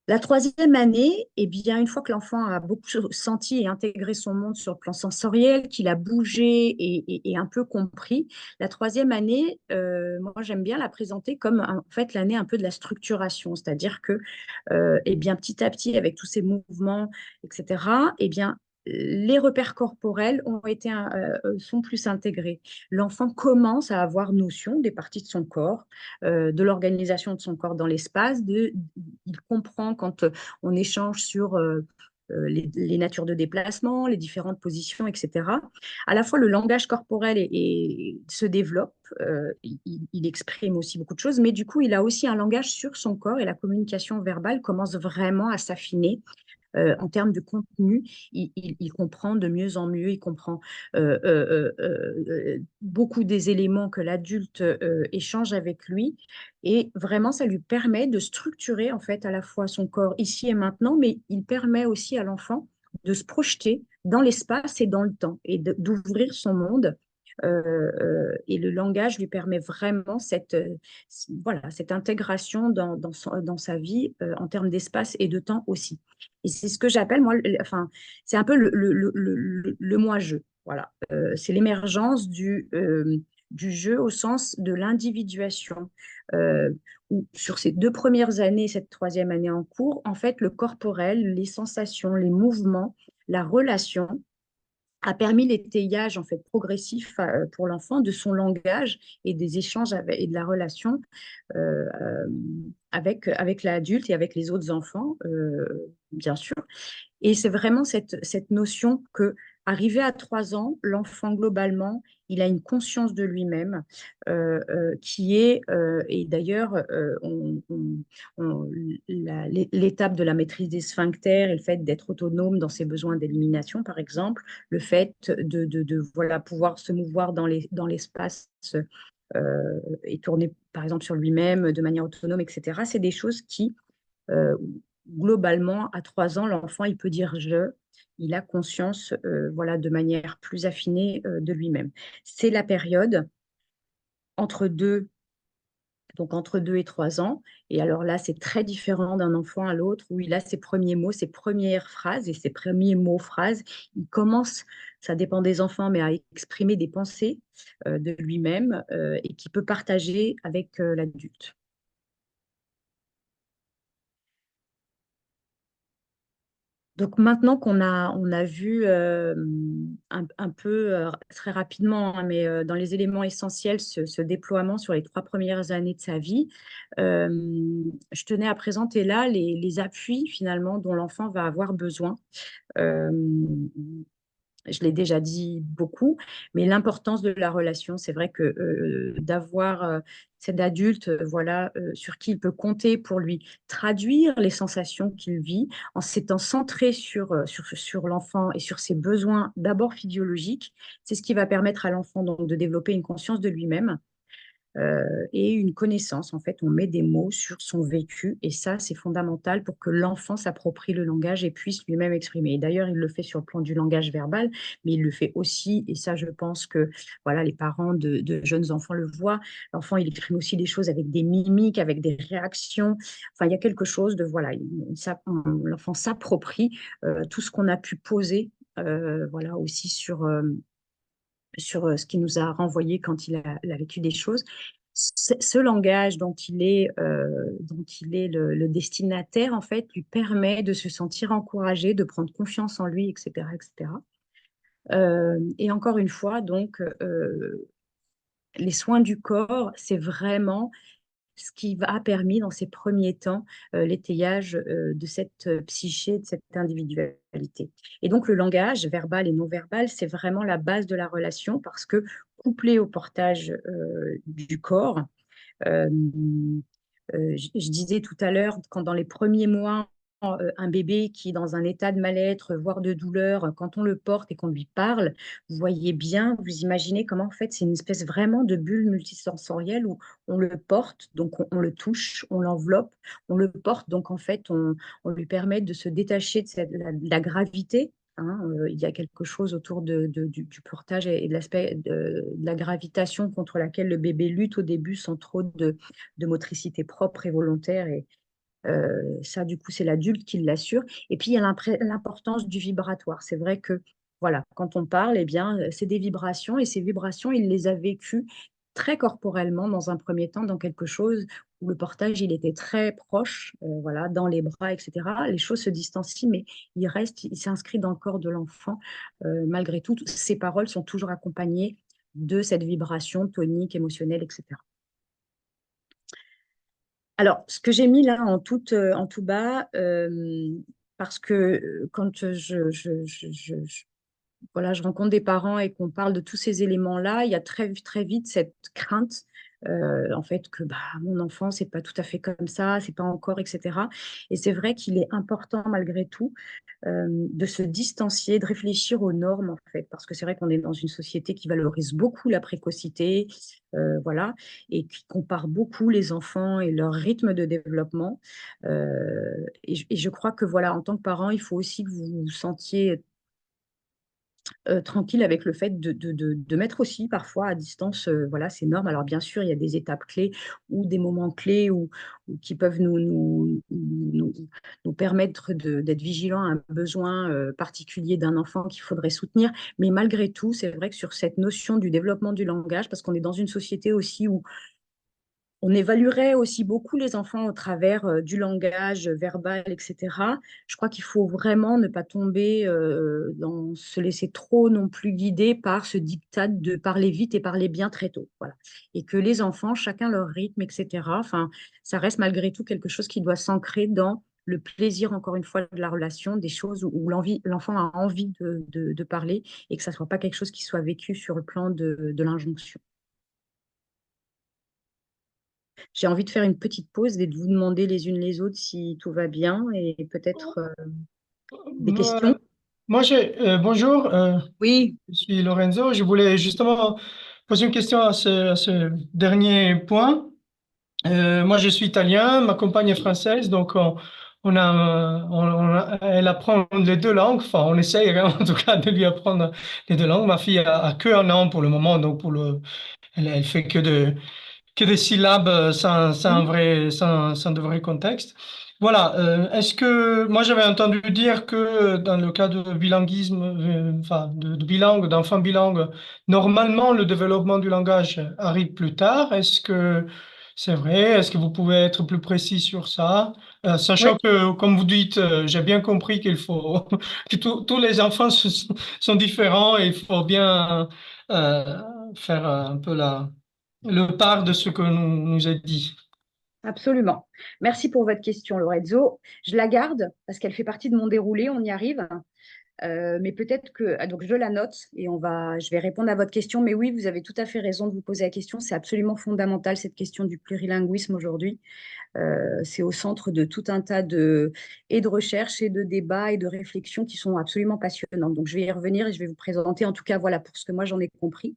La troisième année, eh bien, une fois que l'enfant a beaucoup senti et intégré son monde sur le plan sensoriel, qu'il a bougé et un peu compris, la troisième année, moi j'aime bien la présenter comme en fait l'année un peu de la structuration, c'est-à-dire que eh bien, petit à petit, avec tous ces mouvements, etc., eh bien, les repères corporels sont plus intégrés. L'enfant commence à avoir notion des parties de son corps, de l'organisation de son corps dans l'espace. Il comprend quand on échange sur les natures de déplacement, les différentes positions, etc. À la fois, le langage corporel se développe, il exprime aussi beaucoup de choses, mais du coup, il a aussi un langage sur son corps et la communication verbale commence vraiment à s'affiner en termes de contenu, il comprend de mieux en mieux, il comprend beaucoup des éléments que l'adulte échange avec lui. Et vraiment, ça lui permet de structurer en fait à la fois son corps ici et maintenant, mais il permet aussi à l'enfant de se projeter dans l'espace et dans le temps et d'ouvrir son monde. Et le langage lui permet vraiment voilà, cette intégration dans sa vie en termes d'espace et de temps aussi. Et c'est ce que j'appelle, moi, enfin, c'est un peu le moi-je. Voilà. C'est l'émergence du jeu au sens de l'individuation. Euh, où sur ces 2 premières années, cette troisième année en cours, en fait, le corporel, les sensations, les mouvements, la relation a permis l'étayage en fait progressif pour l'enfant de son langage et des échanges et de la relation euh, euh, avec l'adulte et avec les autres enfants, bien sûr. Et c'est vraiment cette notion que, arrivé à 3 ans, l'enfant, globalement, il a une conscience de lui-même qui est, et d'ailleurs, l'étape de la maîtrise des sphincters et le fait d'être autonome dans ses besoins d'élimination, par exemple, le fait voilà, pouvoir se mouvoir dans l'espace et tourner, par exemple, sur lui-même de manière autonome, etc., c'est des choses qui, euh, globalement, à 3 ans, l'enfant, il peut dire je, il a conscience, voilà, de manière plus affinée de lui-même. C'est la période entre deux, donc entre 2 et 3 ans. Et alors là, c'est très différent d'un enfant à l'autre où il a ses premiers mots, ses premières phrases et ses premiers mots, phrases. Il commence, ça dépend des enfants, mais à exprimer des pensées de lui-même et qu'il peut partager avec l'adulte. Donc maintenant qu'on a vu un peu très rapidement, hein, mais dans les éléments essentiels, ce déploiement sur les 3 premières années de sa vie, euh, je tenais à présenter là les appuis finalement dont l'enfant va avoir besoin. Euh, je l'ai déjà dit beaucoup, mais l'importance de la relation, c'est vrai que d'avoir cet adulte voilà, sur qui il peut compter pour lui traduire les sensations qu'il vit en s'étant centré sur l'enfant et sur ses besoins d'abord physiologiques, c'est ce qui va permettre à l'enfant donc de développer une conscience de lui-même et une connaissance. En fait, on met des mots sur son vécu et ça, c'est fondamental pour que l'enfant s'approprie le langage et puisse lui-même exprimer. Et d'ailleurs, il le fait sur le plan du langage verbal, mais il le fait aussi, et ça, je pense que voilà, les parents de jeunes enfants le voient. L'enfant, il exprime aussi des choses avec des mimiques, avec des réactions. Enfin, il y a quelque chose de, voilà, l'enfant s'approprie tout ce qu'on a pu poser, voilà, aussi sur ce qu'il nous a renvoyé quand il a vécu des choses. Ce langage dont il est le destinataire, en fait, lui permet de se sentir encouragé, de prendre confiance en lui, etc., etc. Et encore une fois, donc, les soins du corps, c'est vraiment ce qui a permis dans ces premiers temps l'étayage de cette psyché, de cette individualité. Et donc le langage verbal et non verbal, c'est vraiment la base de la relation parce que couplé au portage du corps, euh, je disais tout à l'heure, quand dans les premiers mois, un bébé qui est dans un état de mal-être, voire de douleur, quand on le porte et qu'on lui parle, vous voyez bien, vous imaginez comment en fait c'est une espèce vraiment de bulle multisensorielle où on le porte, donc on le touche, on l'enveloppe, on le porte, donc en fait on lui permet de se détacher de la gravité. Hein, il y a quelque chose autour du portage et de l'aspect de la gravitation contre laquelle le bébé lutte au début sans trop de motricité propre et volontaire. Et ça, du coup, c'est l'adulte qui l'assure. Et puis, il y a l'importance du vibratoire. C'est vrai que, voilà, quand on parle, eh bien, c'est des vibrations. Et ces vibrations, il les a vécues très corporellement dans un premier temps, dans quelque chose où le portage, il était très proche, voilà, dans les bras, etc. Les choses se distancient, mais il s'inscrit dans le corps de l'enfant. Malgré tout, ces paroles sont toujours accompagnées de cette vibration tonique, émotionnelle, etc. Alors, ce que j'ai mis là en tout bas, parce que quand voilà, je rencontre des parents et qu'on parle de tous ces éléments-là, il y a très, très vite cette crainte, en fait, que bah, mon enfant, c'est pas tout à fait comme ça, c'est pas encore, etc. Et c'est vrai qu'il est important, malgré tout, de se distancier, de réfléchir aux normes, en fait, parce que c'est vrai qu'on est dans une société qui valorise beaucoup la précocité, voilà, et qui compare beaucoup les enfants et leur rythme de développement. Et je crois que, voilà, en tant que parent, il faut aussi que vous vous sentiez tranquille avec le fait de mettre aussi parfois à distance voilà, ces normes. Alors bien sûr, il y a des étapes clés ou des moments clés qui peuvent nous permettre d'être vigilants à un besoin particulier d'un enfant qu'il faudrait soutenir. Mais malgré tout, c'est vrai que sur cette notion du développement du langage, parce qu'on est dans une société aussi où on évaluerait aussi beaucoup les enfants au travers du langage verbal, etc. Je crois qu'il faut vraiment ne pas tomber dans se laisser trop non plus guider par ce diktat de parler vite et parler bien très tôt. Voilà. Et que les enfants, chacun leur rythme, etc. Enfin, ça reste malgré tout quelque chose qui doit s'ancrer dans le plaisir, encore une fois, de la relation, des choses où l'enfant a envie de parler et que ça ne soit pas quelque chose qui soit vécu sur le plan de l'injonction. J'ai envie de faire une petite pause et de vous demander les unes les autres si tout va bien et peut-être des questions. Moi, bonjour, Oui, je suis Lorenzo. Je voulais justement poser une question à ce dernier point. Moi, je suis italien, ma compagne est française, donc elle apprend les deux langues. Enfin, on essaye hein, en tout cas de lui apprendre les deux langues. Ma fille a que un an pour le moment, donc elle fait que des syllabes sans de vrai contexte. Voilà. Est-ce que moi j'avais entendu dire que dans le cas de bilinguisme, enfin de bilingue, d'enfants bilingues, normalement le développement du langage arrive plus tard. Est-ce que c'est vrai? Est-ce que vous pouvez être plus précis sur ça? oui, Sachant que, comme vous dites, j'ai bien compris qu'il faut que tous les enfants sont différents et il faut bien euh, faire un peu le part de ce que nous a dit. absolument. Merci pour votre question, Lorenzo. Je la garde parce qu'elle fait partie de mon déroulé, on y arrive. Mais peut-être que donc je la note et je vais répondre à votre question. Mais oui, vous avez tout à fait raison de vous poser la question. C'est absolument fondamental cette question du plurilinguisme aujourd'hui. C'est au centre de tout un tas et de recherches et de débats et de réflexions qui sont absolument passionnantes. Donc je vais y revenir et je vais vous présenter en tout cas voilà pour ce que moi j'en ai compris.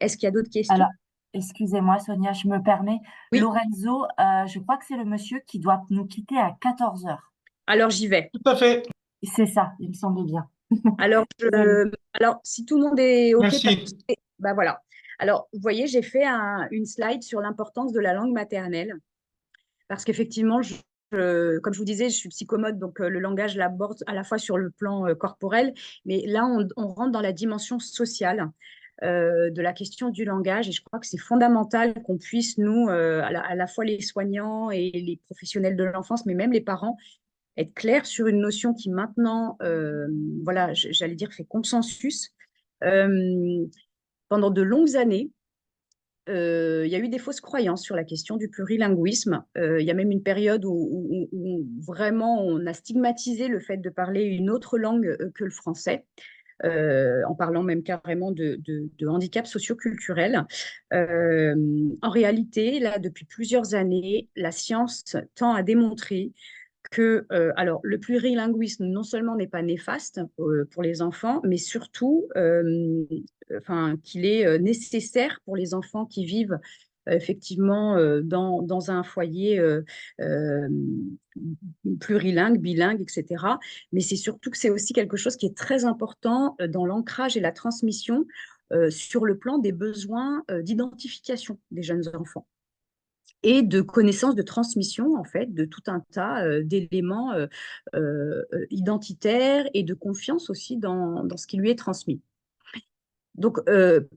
Est-ce qu'il y a d'autres questions? Alors, Excusez-moi, Sonia, je me permets. Oui, Lorenzo, je crois que c'est le monsieur qui doit nous quitter à 14 heures. alors j'y vais. Tout à fait. C'est ça, il me semblait bien. Alors, Désolée. alors, si tout le monde est OK, Merci. bah voilà. Alors, vous voyez, j'ai fait une slide sur l'importance de la langue maternelle parce qu'effectivement, comme je vous disais, je suis psychomote, donc le langage l'aborde à la fois sur le plan corporel, mais là, on rentre dans la dimension sociale de la question du langage et je crois que c'est fondamental qu'on puisse, nous, à la fois les soignants et les professionnels de l'enfance, mais même les parents, être clair sur une notion qui maintenant, voilà, j'allais dire, fait consensus. Euh, Pendant de longues années, il y a eu des fausses croyances sur la question du plurilinguisme. Il y a même une période où vraiment on a stigmatisé le fait de parler une autre langue que le français. En parlant même carrément de handicap socioculturel. En réalité, là, depuis plusieurs années, la science tend à démontrer que alors, le plurilinguisme, non seulement n'est pas néfaste pour les enfants, mais surtout qu'il est nécessaire pour les enfants qui vivent effectivement dans un foyer euh, plurilingue, bilingue, etc. Mais c'est surtout que c'est aussi quelque chose qui est très important dans l'ancrage et la transmission sur le plan des besoins d'identification des jeunes enfants et de connaissance de transmission, en fait, de tout un tas d'éléments identitaires et de confiance aussi dans ce qui lui est transmis. Donc,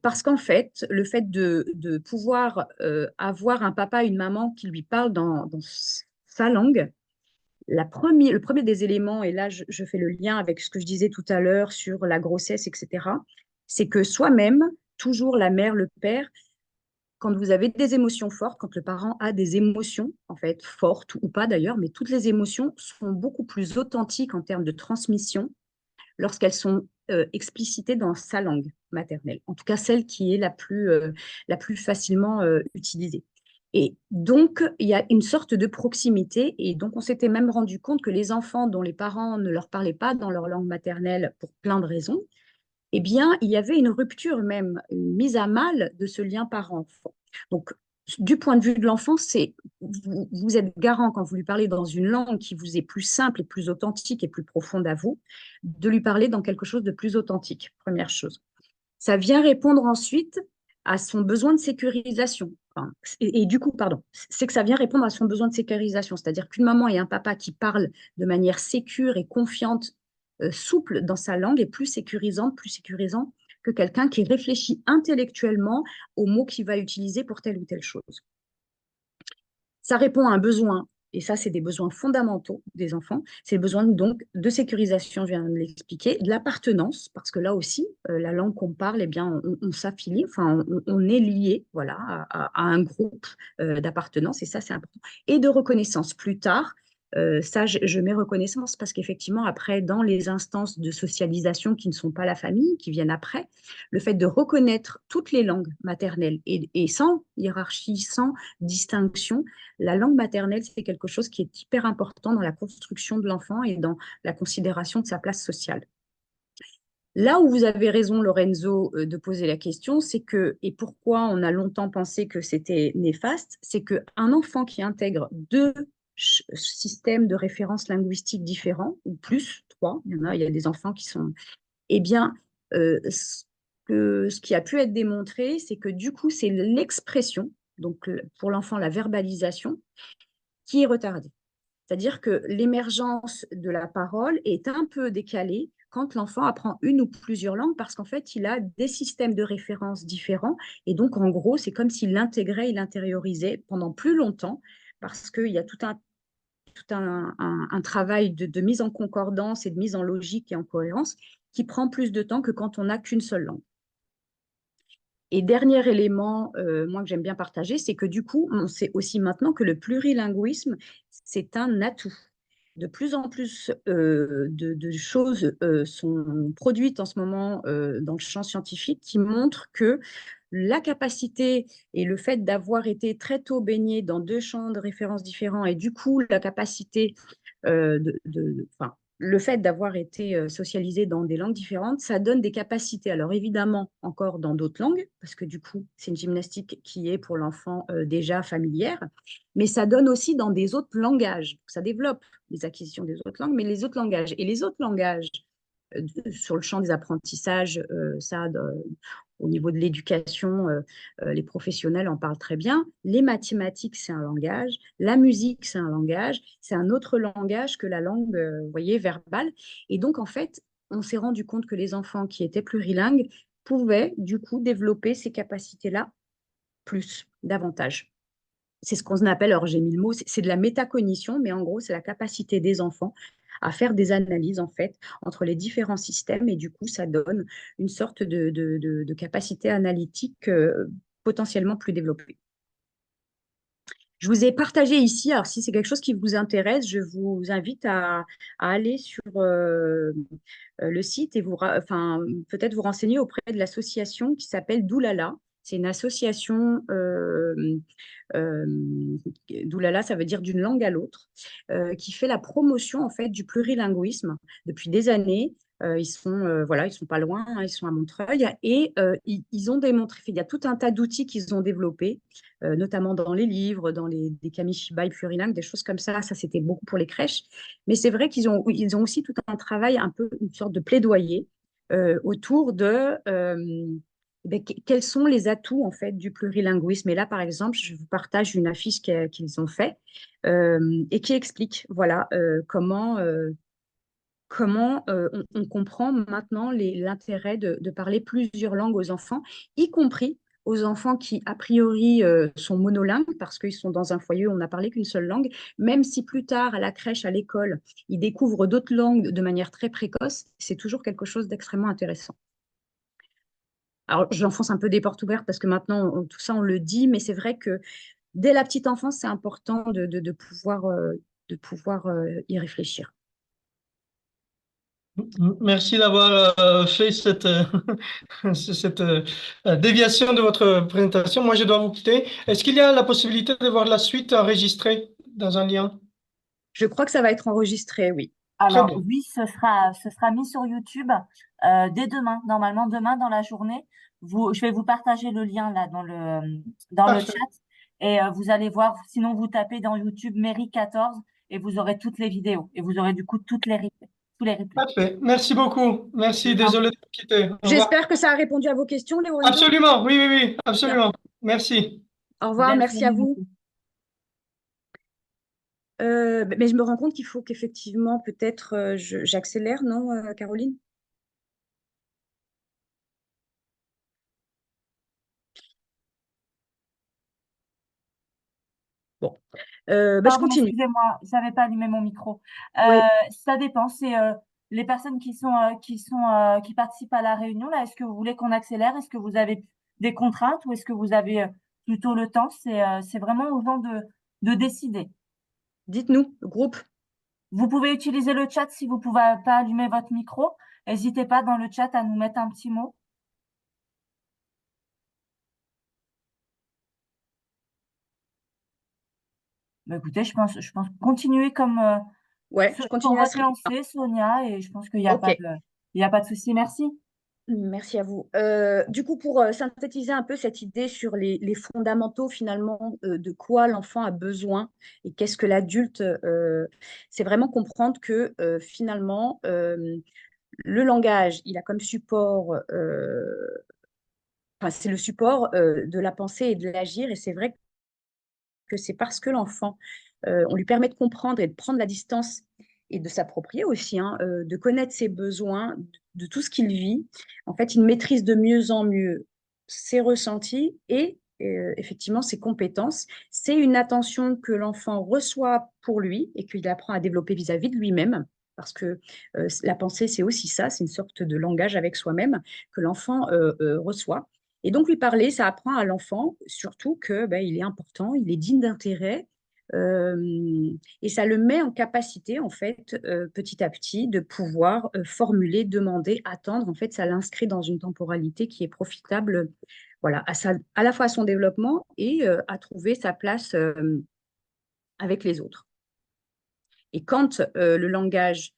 parce qu'en fait, le fait de pouvoir avoir un papa, une maman qui lui parle dans sa langue, le premier des éléments, et là je fais le lien avec ce que je disais tout à l'heure sur la grossesse, etc., c'est que soi-même, toujours la mère, le père, quand vous avez des émotions fortes, quand le parent a des émotions, en fait, fortes ou pas d'ailleurs, mais toutes les émotions sont beaucoup plus authentiques en termes de transmission lorsqu'elles sont explicitées dans sa langue maternelle, en tout cas celle qui est la plus facilement utilisée. Et donc, il y a une sorte de proximité, et donc on s'était même rendu compte que les enfants dont les parents ne leur parlaient pas dans leur langue maternelle pour plein de raisons, eh bien, il y avait une rupture même, une mise à mal de ce lien parent-enfant. Donc, du point de vue de l'enfant, vous êtes garant quand vous lui parlez dans une langue qui vous est plus simple et plus authentique et plus profonde à vous, de lui parler dans quelque chose de plus authentique, première chose. Ça vient répondre ensuite à son besoin de sécurisation. Enfin, et du coup, pardon, c'est que ça vient répondre à son besoin de sécurisation, c'est-à-dire qu'une maman et un papa qui parlent de manière sécure et confiante, souple dans sa langue est plus sécurisant que quelqu'un qui réfléchit intellectuellement aux mots qu'il va utiliser pour telle ou telle chose. Ça répond à un besoin, et ça, c'est des besoins fondamentaux des enfants. C'est le besoin donc de sécurisation, je viens de l'expliquer, de l'appartenance, parce que là aussi, la langue qu'on parle, eh bien, on s'affilie, enfin, on est lié, voilà, à un groupe d'appartenance, et ça, c'est important. Et de reconnaissance. Plus tard, ça, je mets reconnaissance parce qu'effectivement, après, dans les instances de socialisation qui ne sont pas la famille, qui viennent après, le fait de reconnaître toutes les langues maternelles et sans hiérarchie, sans distinction, la langue maternelle, c'est quelque chose qui est hyper important dans la construction de l'enfant et dans la considération de sa place sociale. Là où vous avez raison, Lorenzo, de poser la question, c'est que, et pourquoi on a longtemps pensé que c'était néfaste, c'est qu'un enfant qui intègre deux systèmes de référence linguistique différents, ou plus, trois, il y a des enfants qui sont, eh bien, ce qui a pu être démontré, c'est que du coup, c'est l'expression, donc pour l'enfant, la verbalisation, qui est retardée. C'est-à-dire que l'émergence de la parole est un peu décalée quand l'enfant apprend une ou plusieurs langues parce qu'en fait, il a des systèmes de référence différents. Et donc, en gros, c'est comme s'il l'intégrait, il l'intériorisait pendant plus longtemps parce qu'il y a tout un travail de mise en concordance et de mise en logique et en cohérence qui prend plus de temps que quand on n'a qu'une seule langue. Et dernier élément, moi que j'aime bien partager, c'est que du coup, on sait aussi maintenant que le plurilinguisme, c'est un atout. De plus en plus de choses sont produites en ce moment dans le champ scientifique qui montrent que la capacité et le fait d'avoir été très tôt baigné dans deux champs de référence différents et du coup la capacité enfin, le fait d'avoir été socialisé dans des langues différentes, ça donne des capacités. Alors évidemment, encore dans d'autres langues, parce que du coup, c'est une gymnastique qui est pour l'enfant déjà familière, mais ça donne aussi dans des autres langages. Ça développe les acquisitions des autres langues, mais les autres langages. Et les autres langages, sur le champ des apprentissages, au niveau de l'éducation, les professionnels en parlent très bien. Les mathématiques, c'est un langage. La musique, c'est un langage. C'est un autre langage que la langue, vous voyez, verbale. Et donc, en fait, on s'est rendu compte que les enfants qui étaient plurilingues pouvaient, du coup, développer ces capacités-là plus, davantage. C'est ce qu'on appelle, alors j'ai mis le mot, c'est de la métacognition, mais en gros, c'est la capacité des enfants à faire des analyses, en fait, entre les différents systèmes, et du coup, ça donne une sorte de capacité analytique potentiellement plus développée. Je vous ai partagé ici, alors si c'est quelque chose qui vous intéresse, je vous invite à aller sur le site et enfin, peut-être vous renseigner auprès de l'association qui s'appelle Doulala. C'est une association, Doulala, ça veut dire d'une langue à l'autre, qui fait la promotion en fait du plurilinguisme depuis des années. Voilà, ils sont pas loin, hein, ils sont à Montreuil et ils ont démontré, il y a tout un tas d'outils qu'ils ont développés, notamment dans les livres, dans des kamishibai plurilingues, des choses comme ça. Ça, c'était beaucoup pour les crèches. Mais c'est vrai ils ont aussi tout un travail, un peu une sorte de plaidoyer autour de quels sont les atouts en fait du plurilinguisme. Et là, par exemple, je vous partage une affiche qu'ils ont fait et qui explique voilà, comment on comprend maintenant l'intérêt de parler plusieurs langues aux enfants, y compris aux enfants qui, a priori, sont monolingues parce qu'ils sont dans un foyer où on n'a parlé qu'une seule langue, même si plus tard, à la crèche, à l'école, ils découvrent d'autres langues de manière très précoce, c'est toujours quelque chose d'extrêmement intéressant. Alors, j'enfonce un peu des portes ouvertes parce que maintenant, tout ça, on le dit, mais c'est vrai que dès la petite enfance, c'est important de pouvoir y réfléchir. Merci d'avoir fait cette déviation de votre présentation. Moi, je dois vous quitter. Est-ce qu'il y a la possibilité de voir la suite enregistrée dans un lien? Je crois que ça va être enregistré, oui. Très Alors bien. oui, ce sera mis sur YouTube dès demain. Normalement, demain dans la journée, je vais vous partager le lien là dans le Parfait. chat et vous allez voir. Sinon, vous tapez dans YouTube Mairie 14 et vous aurez toutes les vidéos et vous aurez du coup tous les replays. Parfait. Merci beaucoup. Merci. Désolé de vous quitter. Au revoir. J'espère que ça a répondu à vos questions, Lorenzo. Absolument. Oui, oui, oui. Bien. Absolument. Merci. Au revoir, Belle merci à journée, vous. Mais je me rends compte qu'il faut qu'effectivement, peut-être, j'accélère, non, Caroline? Bon, je Pardon, continue. excusez-moi, je n'avais pas allumé mon micro. Oui, Ça dépend. C'est les personnes qui participent à la réunion là. Est-ce que vous voulez qu'on accélère? Est-ce que vous avez des contraintes ou est-ce que vous avez plutôt le temps? C'est vraiment aux gens de décider. dites-nous, groupe. Vous pouvez utiliser le chat si vous pouvez pas allumer votre micro. N'hésitez pas dans le chat à nous mettre un petit mot. Bah, écoutez, je pense continuer comme Ouais, je faut continue à votre script. lancer, Sonia, et je pense qu'il n'y a Ok, pas il y a pas de souci. Merci. merci à vous. Du coup, pour synthétiser un peu cette idée sur les fondamentaux finalement de quoi l'enfant a besoin et qu'est-ce que l'adulte, c'est vraiment comprendre que finalement, le langage, il a comme support, enfin, c'est le support de la pensée et de l'agir. Et c'est vrai que c'est parce que l'enfant, on lui permet de comprendre et de prendre la distance et de s'approprier aussi, hein, de connaître ses besoins, de tout ce qu'il vit. En fait, il maîtrise de mieux en mieux ses ressentis et effectivement ses compétences. C'est une attention que l'enfant reçoit pour lui et qu'il apprend à développer vis-à-vis de lui-même. Parce que la pensée, c'est aussi ça, c'est une sorte de langage avec soi-même que l'enfant reçoit. Et donc, lui parler, ça apprend à l'enfant surtout que ben, il est important, il est digne d'intérêt. Et ça le met en capacité, en fait, petit à petit, de pouvoir formuler, demander, attendre. En fait, ça l'inscrit dans une temporalité qui est profitable, voilà, à la fois à son développement et à trouver sa place avec les autres. Et quand le langage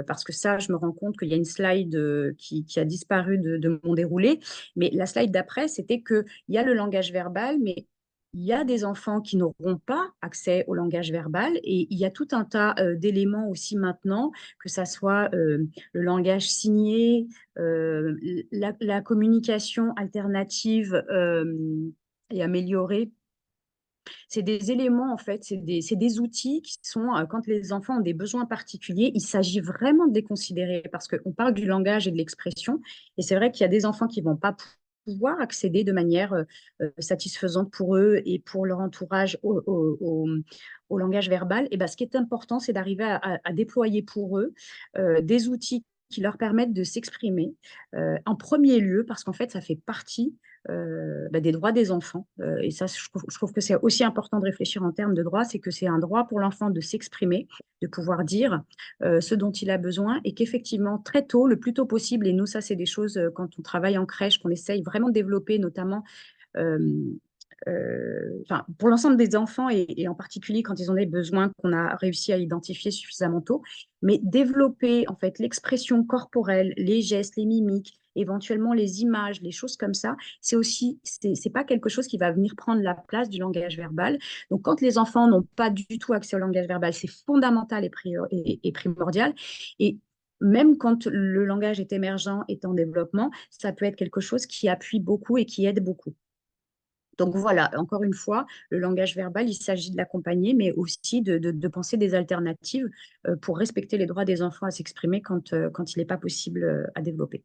parce que ça, je me rends compte qu'il y a une slide qui a disparu de mon déroulé. Mais la slide d'après, c'était qu'il y a le langage verbal, mais il y a des enfants qui n'auront pas accès au langage verbal et il y a tout un tas d'éléments aussi maintenant, que ça soit le langage signé, la communication alternative et améliorée. C'est des éléments, en fait, c'est des outils qui sont, quand les enfants ont des besoins particuliers, il s'agit vraiment de les considérer parce qu'on parle du langage et de l'expression. Et c'est vrai qu'il y a des enfants qui ne vont pas pouvoir accéder de manière satisfaisante pour eux et pour leur entourage au langage verbal. Et ben, ce qui est important, c'est d'arriver à déployer pour eux des outils qui leur permettent de s'exprimer en premier lieu, parce qu'en fait, ça fait partie des droits des enfants. Et ça, je trouve que c'est aussi important de réfléchir en termes de droits, c'est que c'est un droit pour l'enfant de s'exprimer, de pouvoir dire ce dont il a besoin, et qu'effectivement, très tôt, le plus tôt possible, et nous, ça, c'est des choses, quand on travaille en crèche, qu'on essaye vraiment de développer, notamment euh, pour l'ensemble des enfants et en particulier quand ils ont des besoins qu'on a réussi à identifier suffisamment tôt, mais développer en fait l'expression corporelle, les gestes, les mimiques, éventuellement les images, les choses comme ça, c'est pas quelque chose qui va venir prendre la place du langage verbal. Donc quand les enfants n'ont pas du tout accès au langage verbal, c'est fondamental et primordial. Et même quand le langage est émergent, est en développement, ça peut être quelque chose qui appuie beaucoup et qui aide beaucoup. Donc voilà, encore une fois, le langage verbal, il s'agit de l'accompagner, mais aussi de penser des alternatives pour respecter les droits des enfants à s'exprimer quand il n'est pas possible à développer.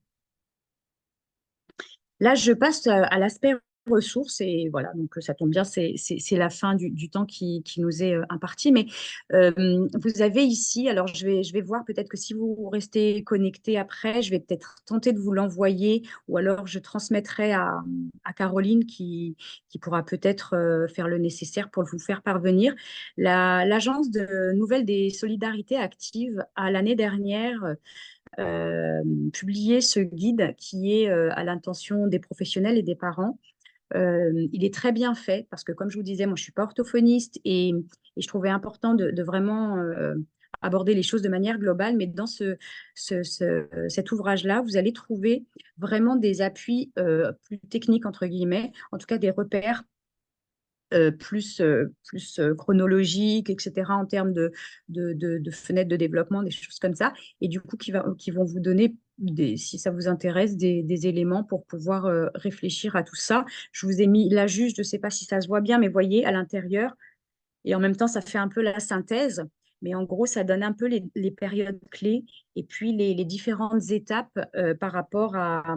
Là, je passe à l'aspect ressources et voilà, donc ça tombe bien, c'est la fin du temps qui nous est imparti. Mais vous avez ici, alors je vais voir peut-être que si vous restez connecté après, je vais peut-être tenter de vous l'envoyer ou alors je transmettrai à Caroline qui pourra peut-être faire le nécessaire pour vous faire parvenir. L'Agence de nouvelles des solidarités actives a l'année dernière publié ce guide qui est à l'intention des professionnels et des parents. Il est très bien fait parce que, comme je vous disais, moi, je ne suis pas orthophoniste et je trouvais important de vraiment aborder les choses de manière globale. Mais dans cet ouvrage-là, vous allez trouver vraiment des appuis plus techniques, entre guillemets, en tout cas des repères plus chronologiques, etc., en termes de fenêtres de développement, des choses comme ça, et du coup, qui vont vous donner, si ça vous intéresse, des éléments pour pouvoir réfléchir à tout ça. Je vous ai mis là juste, je ne sais pas si ça se voit bien, mais voyez, à l'intérieur, et en même temps, ça fait un peu la synthèse, mais en gros, ça donne un peu les périodes clés et puis les différentes étapes par rapport à,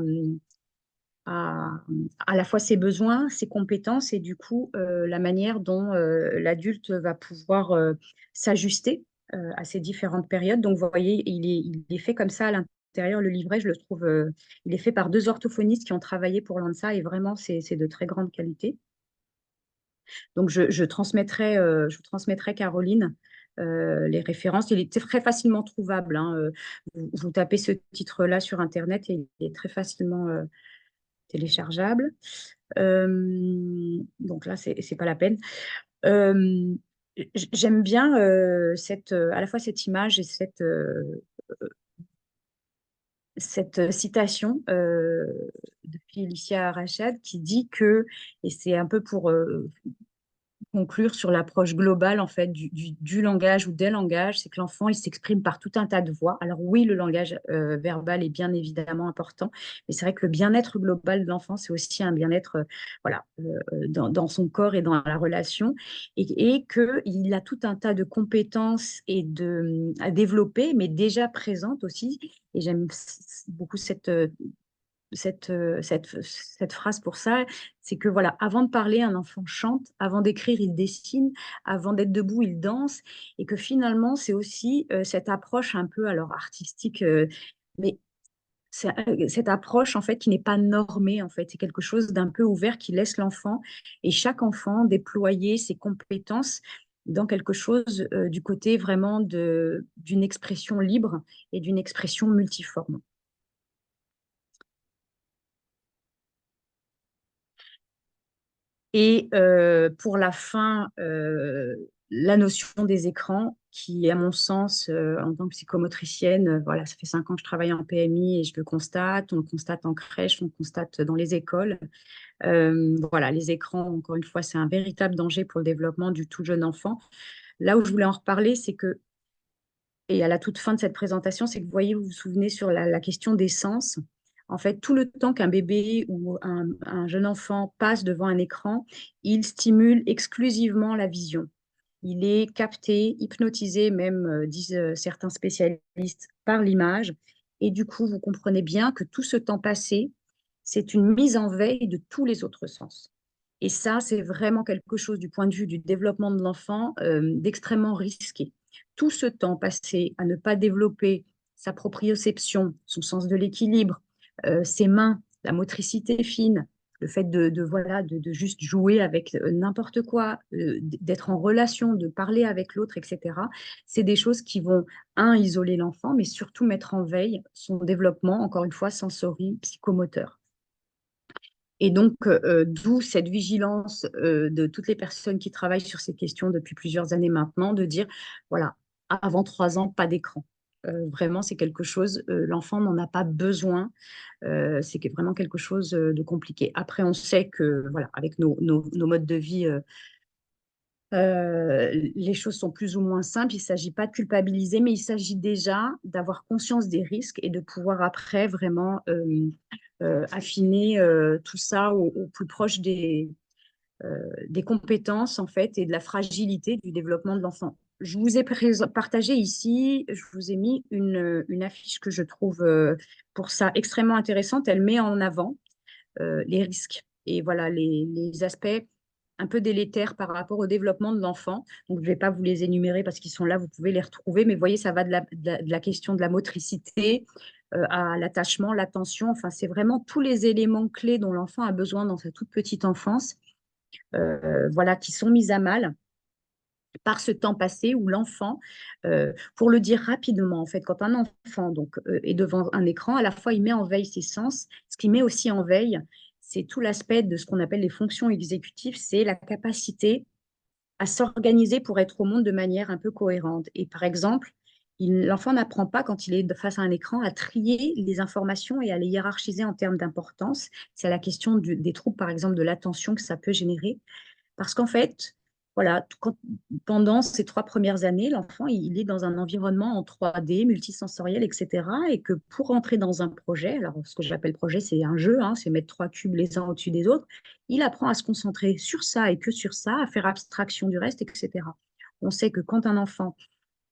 à la fois ses besoins, ses compétences et du coup la manière dont l'adulte va pouvoir s'ajuster à ces différentes périodes. Donc, vous voyez, il est fait comme ça à l'intérieur. Le livret, je le trouve, il est fait par deux orthophonistes qui ont travaillé pour l'ANSA et vraiment, c'est de très grande qualité. Donc, je transmettrai Caroline les références. Il est très facilement trouvable, hein. Vous tapez ce titre-là sur Internet et il est très facilement téléchargeable. Donc là, c'est pas la peine. J'aime bien à la fois cette image et cette citation de Félicia Rachad qui dit que, et c'est un peu pour conclure sur l'approche globale en fait du langage ou des langages, c'est que l'enfant il s'exprime par tout un tas de voix. Alors oui, le langage verbal est bien évidemment important, mais c'est vrai que le bien-être global de l'enfant, c'est aussi un bien-être voilà, dans son corps et dans la relation, et qu'il a tout un tas de compétences à développer, mais déjà présentes aussi. Et j'aime beaucoup cette phrase pour ça, c'est que voilà, avant de parler, un enfant chante, avant d'écrire, il dessine, avant d'être debout, il danse, et que finalement, c'est aussi cette approche un peu alors artistique, mais cette approche en fait qui n'est pas normée en fait, c'est quelque chose d'un peu ouvert qui laisse l'enfant et chaque enfant déployer ses compétences dans quelque chose du côté vraiment d'une expression libre et d'une expression multiforme. Et pour la fin la notion des écrans qui, à mon sens, en tant que psychomotricienne, voilà, ça fait 5 ans que je travaille en PMI et je le constate, on le constate en crèche, on le constate dans les écoles. Voilà, les écrans, encore une fois, c'est un véritable danger pour le développement du tout jeune enfant. Là où je voulais en reparler, c'est que, et à la toute fin de cette présentation, c'est que vous voyez, vous vous souvenez sur la question des sens. En fait, tout le temps qu'un bébé ou un jeune enfant passe devant un écran, il stimule exclusivement la vision. Il est capté, hypnotisé, même disent certains spécialistes, par l'image. Et du coup, vous comprenez bien que tout ce temps passé, c'est une mise en veille de tous les autres sens. Et ça, c'est vraiment quelque chose du point de vue du développement de l'enfant d'extrêmement risqué. Tout ce temps passé à ne pas développer sa proprioception, son sens de l'équilibre, ses mains, la motricité fine, le fait voilà, de juste jouer avec n'importe quoi, d'être en relation, de parler avec l'autre, etc. C'est des choses qui vont, isoler l'enfant, mais surtout mettre en veille son développement, encore une fois, psychomoteur. Et donc, d'où cette vigilance de toutes les personnes qui travaillent sur ces questions depuis plusieurs années maintenant, de dire, voilà, avant 3 ans, pas d'écran. Vraiment, c'est quelque chose, l'enfant n'en a pas besoin. C'est vraiment quelque chose de compliqué. Après, on sait que, voilà, avec nos modes de vie, les choses sont plus ou moins simples. Il ne s'agit pas de culpabiliser, mais il s'agit déjà d'avoir conscience des risques et de pouvoir après vraiment affiner tout ça au plus proche des compétences en fait et de la fragilité du développement de l'enfant. Je vous ai partagé ici, je vous ai mis une affiche que je trouve pour ça extrêmement intéressante. Elle met en avant les risques et voilà les aspects un peu délétères par rapport au développement de l'enfant. Donc, je ne vais pas vous les énumérer parce qu'ils sont là, vous pouvez les retrouver, mais vous voyez, ça va de la question de la motricité à l'attachement, l'attention. Enfin, c'est vraiment tous les éléments clés dont l'enfant a besoin dans sa toute petite enfance, voilà, qui sont mis à mal par ce temps passé où l'enfant, pour le dire rapidement, en fait, quand un enfant donc, est devant un écran, à la fois il met en veille ses sens, ce qui met aussi en veille, c'est tout l'aspect de ce qu'on appelle les fonctions exécutives, c'est la capacité à s'organiser pour être au monde de manière un peu cohérente. Et par exemple, l'enfant n'apprend pas quand il est face à un écran à trier les informations et à les hiérarchiser en termes d'importance. C'est la question des troubles, par exemple, de l'attention que ça peut générer. Parce qu'en fait, voilà, pendant ces 3 premières années, l'enfant, il est dans un environnement en 3D, multisensoriel, etc. Et que pour entrer dans un projet, alors ce que j'appelle projet, c'est un jeu, c'est mettre 3 cubes les uns au-dessus des autres, il apprend à se concentrer sur ça et que sur ça, à faire abstraction du reste, etc. On sait que quand un enfant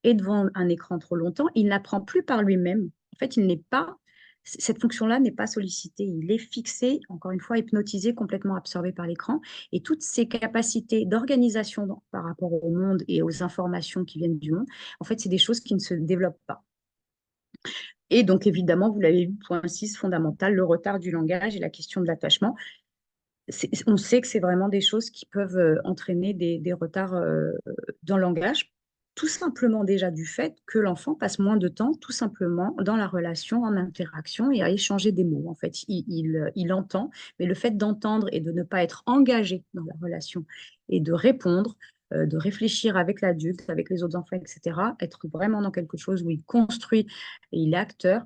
est devant un écran trop longtemps, il n'apprend plus par lui-même. En fait, cette fonction-là n'est pas sollicitée. Il est fixé, encore une fois, hypnotisé, complètement absorbé par l'écran. Et toutes ces capacités d'organisation par rapport au monde et aux informations qui viennent du monde, en fait, c'est des choses qui ne se développent pas. Et donc, évidemment, vous l'avez vu, point 6 fondamental, le retard du langage et la question de l'attachement. On sait que c'est vraiment des choses qui peuvent entraîner des retards dans le langage, tout simplement déjà du fait que l'enfant passe moins de temps tout simplement dans la relation, en interaction et à échanger des mots. En fait, il entend, mais le fait d'entendre et de ne pas être engagé dans la relation et de répondre, de réfléchir avec l'adulte, avec les autres enfants, etc., être vraiment dans quelque chose où il construit et il est acteur,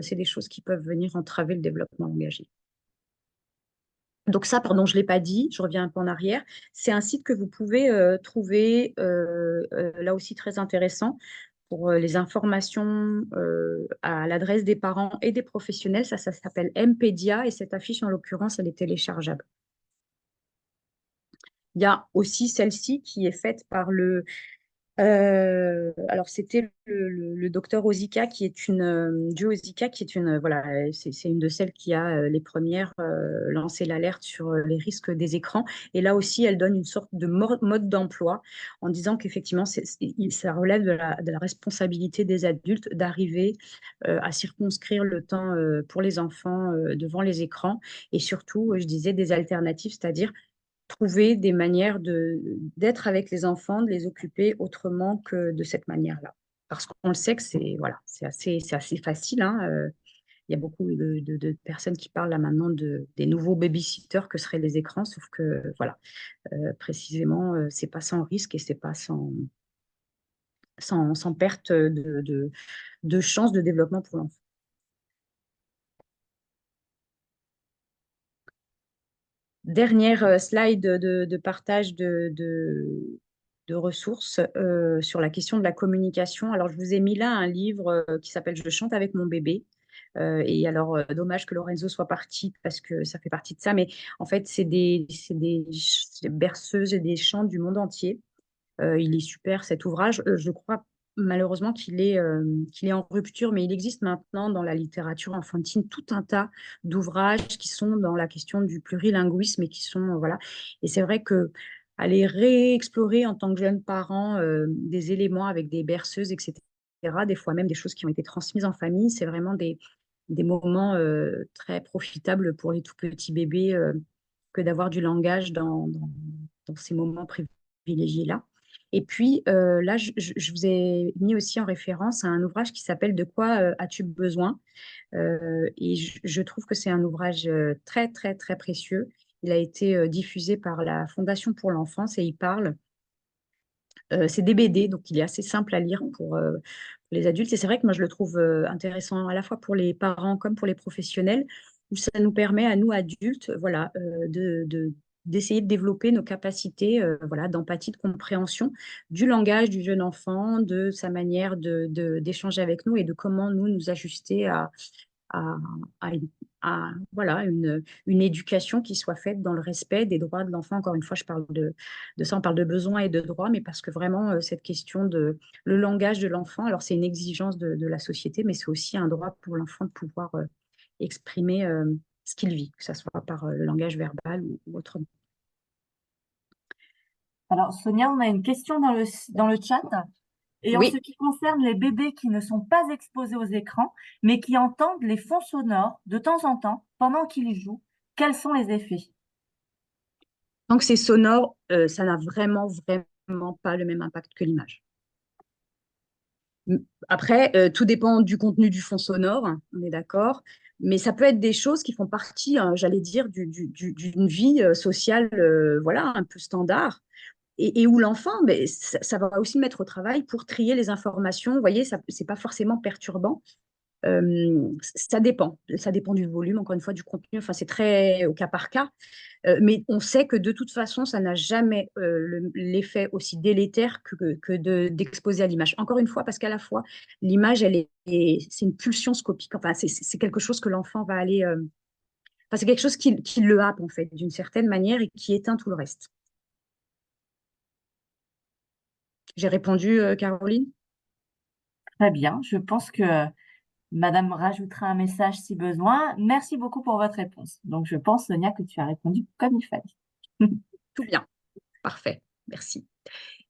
c'est des choses qui peuvent venir entraver le développement langagier. Donc ça, pardon, je ne l'ai pas dit, je reviens un peu en arrière. C'est un site que vous pouvez trouver, là aussi très intéressant, pour les informations à l'adresse des parents et des professionnels. Ça s'appelle Mpédia et cette affiche, en l'occurrence, elle est téléchargeable. Il y a aussi celle-ci qui est faite par alors, c'était le docteur Ozika, qui est Joe Ozika, qui est voilà, c'est une de celles qui a les premières lancé l'alerte sur les risques des écrans. Et là aussi, elle donne une sorte de mode d'emploi en disant qu'effectivement, ça relève de la responsabilité des adultes d'arriver à circonscrire le temps pour les enfants devant les écrans et surtout, je disais, des alternatives, c'est-à-dire trouver des manières d'être avec les enfants, de les occuper autrement que de cette manière-là. Parce qu'on le sait que c'est voilà, c'est assez facile il y a beaucoup de personnes qui parlent là maintenant des nouveaux babysitters que seraient les écrans, sauf que voilà, précisément, c'est pas sans risque et c'est pas sans perte de chance de développement pour l'enfant. Dernière slide de partage de ressources sur la question de la communication. Alors, je vous ai mis là un livre qui s'appelle Je chante avec mon bébé. Et alors, dommage que Lorenzo soit parti parce que ça fait partie de ça. Mais en fait, c'est des berceuses et des chants du monde entier. Il est super cet ouvrage. Je crois malheureusement qu'il est en rupture, mais il existe maintenant dans la littérature enfantine tout un tas d'ouvrages qui sont dans la question du plurilinguisme et qui sont, voilà. Et c'est vrai que aller réexplorer en tant que jeune parent des éléments avec des berceuses, etc., des fois même des choses qui ont été transmises en famille, c'est vraiment des moments très profitables pour les tout petits bébés que d'avoir du langage dans ces moments privilégiés-là. Et puis là, je vous ai mis aussi en référence à un ouvrage qui s'appelle De quoi as-tu besoin? Et je trouve que c'est un ouvrage très, très, très précieux. Il a été diffusé par la Fondation pour l'enfance et il parle. C'est des BD, donc il est assez simple à lire pour les adultes. Et c'est vrai que moi, je le trouve intéressant à la fois pour les parents comme pour les professionnels, où ça nous permet à nous, adultes, voilà, d'essayer de développer nos capacités voilà, d'empathie, de compréhension du langage du jeune enfant, de sa manière d'échanger avec nous et de comment nous ajuster à, à, voilà, une éducation qui soit faite dans le respect des droits de l'enfant. Encore une fois, je parle de ça, on parle de besoins et de droits, mais parce que vraiment, cette question de le langage de l'enfant, alors c'est une exigence de la société, mais c'est aussi un droit pour l'enfant de pouvoir exprimer ce qu'il vit, que ce soit par le langage verbal ou autrement. Alors, Sonia, on a une question dans le chat. Et en ce Oui, qui concerne les bébés qui ne sont pas exposés aux écrans, mais qui entendent les fonds sonores de temps en temps pendant qu'ils jouent, quels sont les effets? tant que c'est sonore, ça n'a vraiment, vraiment pas le même impact que l'image. Après, tout dépend du contenu du fond sonore, hein, on est d'accord, mais ça peut être des choses qui font partie, j'allais dire, d'une vie sociale, voilà, un peu standard, et où l'enfant, mais ça va aussi le mettre au travail pour trier les informations. Vous voyez, ça, c'est pas forcément perturbant. Ça dépend du volume, encore une fois, du contenu. Enfin, c'est très au cas par cas. Mais on sait que de toute façon, ça n'a jamais l'effet aussi délétère d'exposer à l'image. Encore une fois, parce qu'à la fois, l'image, c'est une pulsion scopique. Enfin, c'est quelque chose que l'enfant va aller. Enfin, c'est quelque chose qui le happe, en fait, d'une certaine manière et qui éteint tout le reste. J'ai répondu, Caroline? Très bien, je pense que Madame rajoutera un message si besoin. Merci beaucoup pour votre réponse. Donc, je pense, Sonia, que tu as répondu comme il fallait. Tout bien. Parfait. Merci.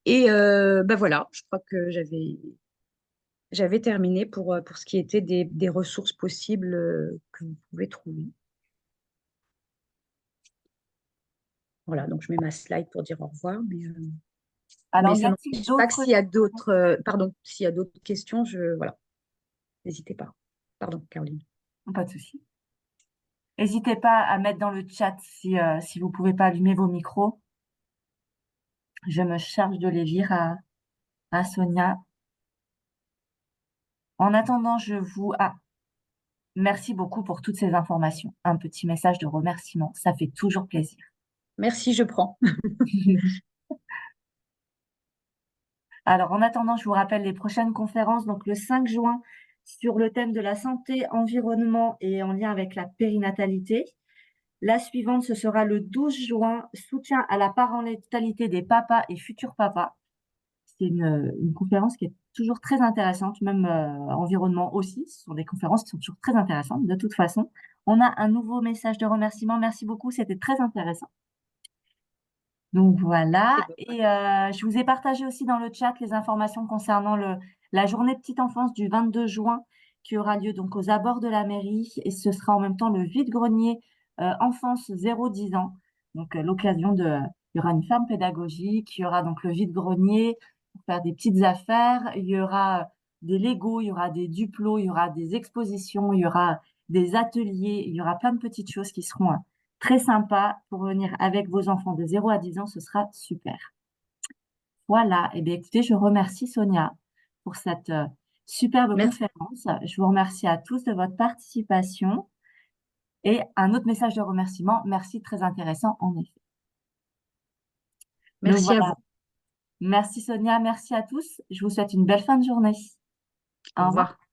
Et ben voilà, je crois que j'avais terminé pour ce qui était des ressources possibles que vous pouvez trouver. Voilà, donc je mets ma slide pour dire au revoir, Alors, mais y ça a-t-il n'empêche pas que d'autres... s'il y a d'autres pardon, s'il y a d'autres questions, voilà, n'hésitez pas. Pardon, Caroline. Pas de souci. N'hésitez pas à mettre dans le chat si vous pouvez pas allumer vos micros. Je me charge de les lire à Sonia. En attendant, merci beaucoup pour toutes ces informations. Un petit message de remerciement, ça fait toujours plaisir. Merci, je prends. Alors, en attendant, je vous rappelle les prochaines conférences. Donc, le 5 juin, sur le thème de la santé, environnement et en lien avec la périnatalité. La suivante, ce sera le 12 juin, soutien à la parentalité des papas et futurs papas. C'est une conférence qui est toujours très intéressante, même environnement aussi. Ce sont des conférences qui sont toujours très intéressantes. De toute façon, on a un nouveau message de remerciement. Merci beaucoup, c'était très intéressant. Donc voilà, et je vous ai partagé aussi dans le chat les informations concernant la journée petite enfance du 22 juin qui aura lieu donc aux abords de la mairie et ce sera en même temps le vide-grenier enfance 0-10 ans. Donc l'occasion il y aura une ferme pédagogique, il y aura donc le vide-grenier pour faire des petites affaires, il y aura des Legos, il y aura des Duplos, il y aura des expositions, il y aura des ateliers, il y aura plein de petites choses qui seront très sympas pour venir avec vos enfants de 0 à 10 ans, ce sera super. Voilà, et bien écoutez, je remercie Sonia pour cette superbe Merci, conférence. Je vous remercie à tous de votre participation. Et un autre message de remerciement, merci, très intéressant en effet. Donc merci à voilà, vous. merci Sonia, merci à tous. Je vous souhaite une belle fin de journée. Au Au revoir. revoir.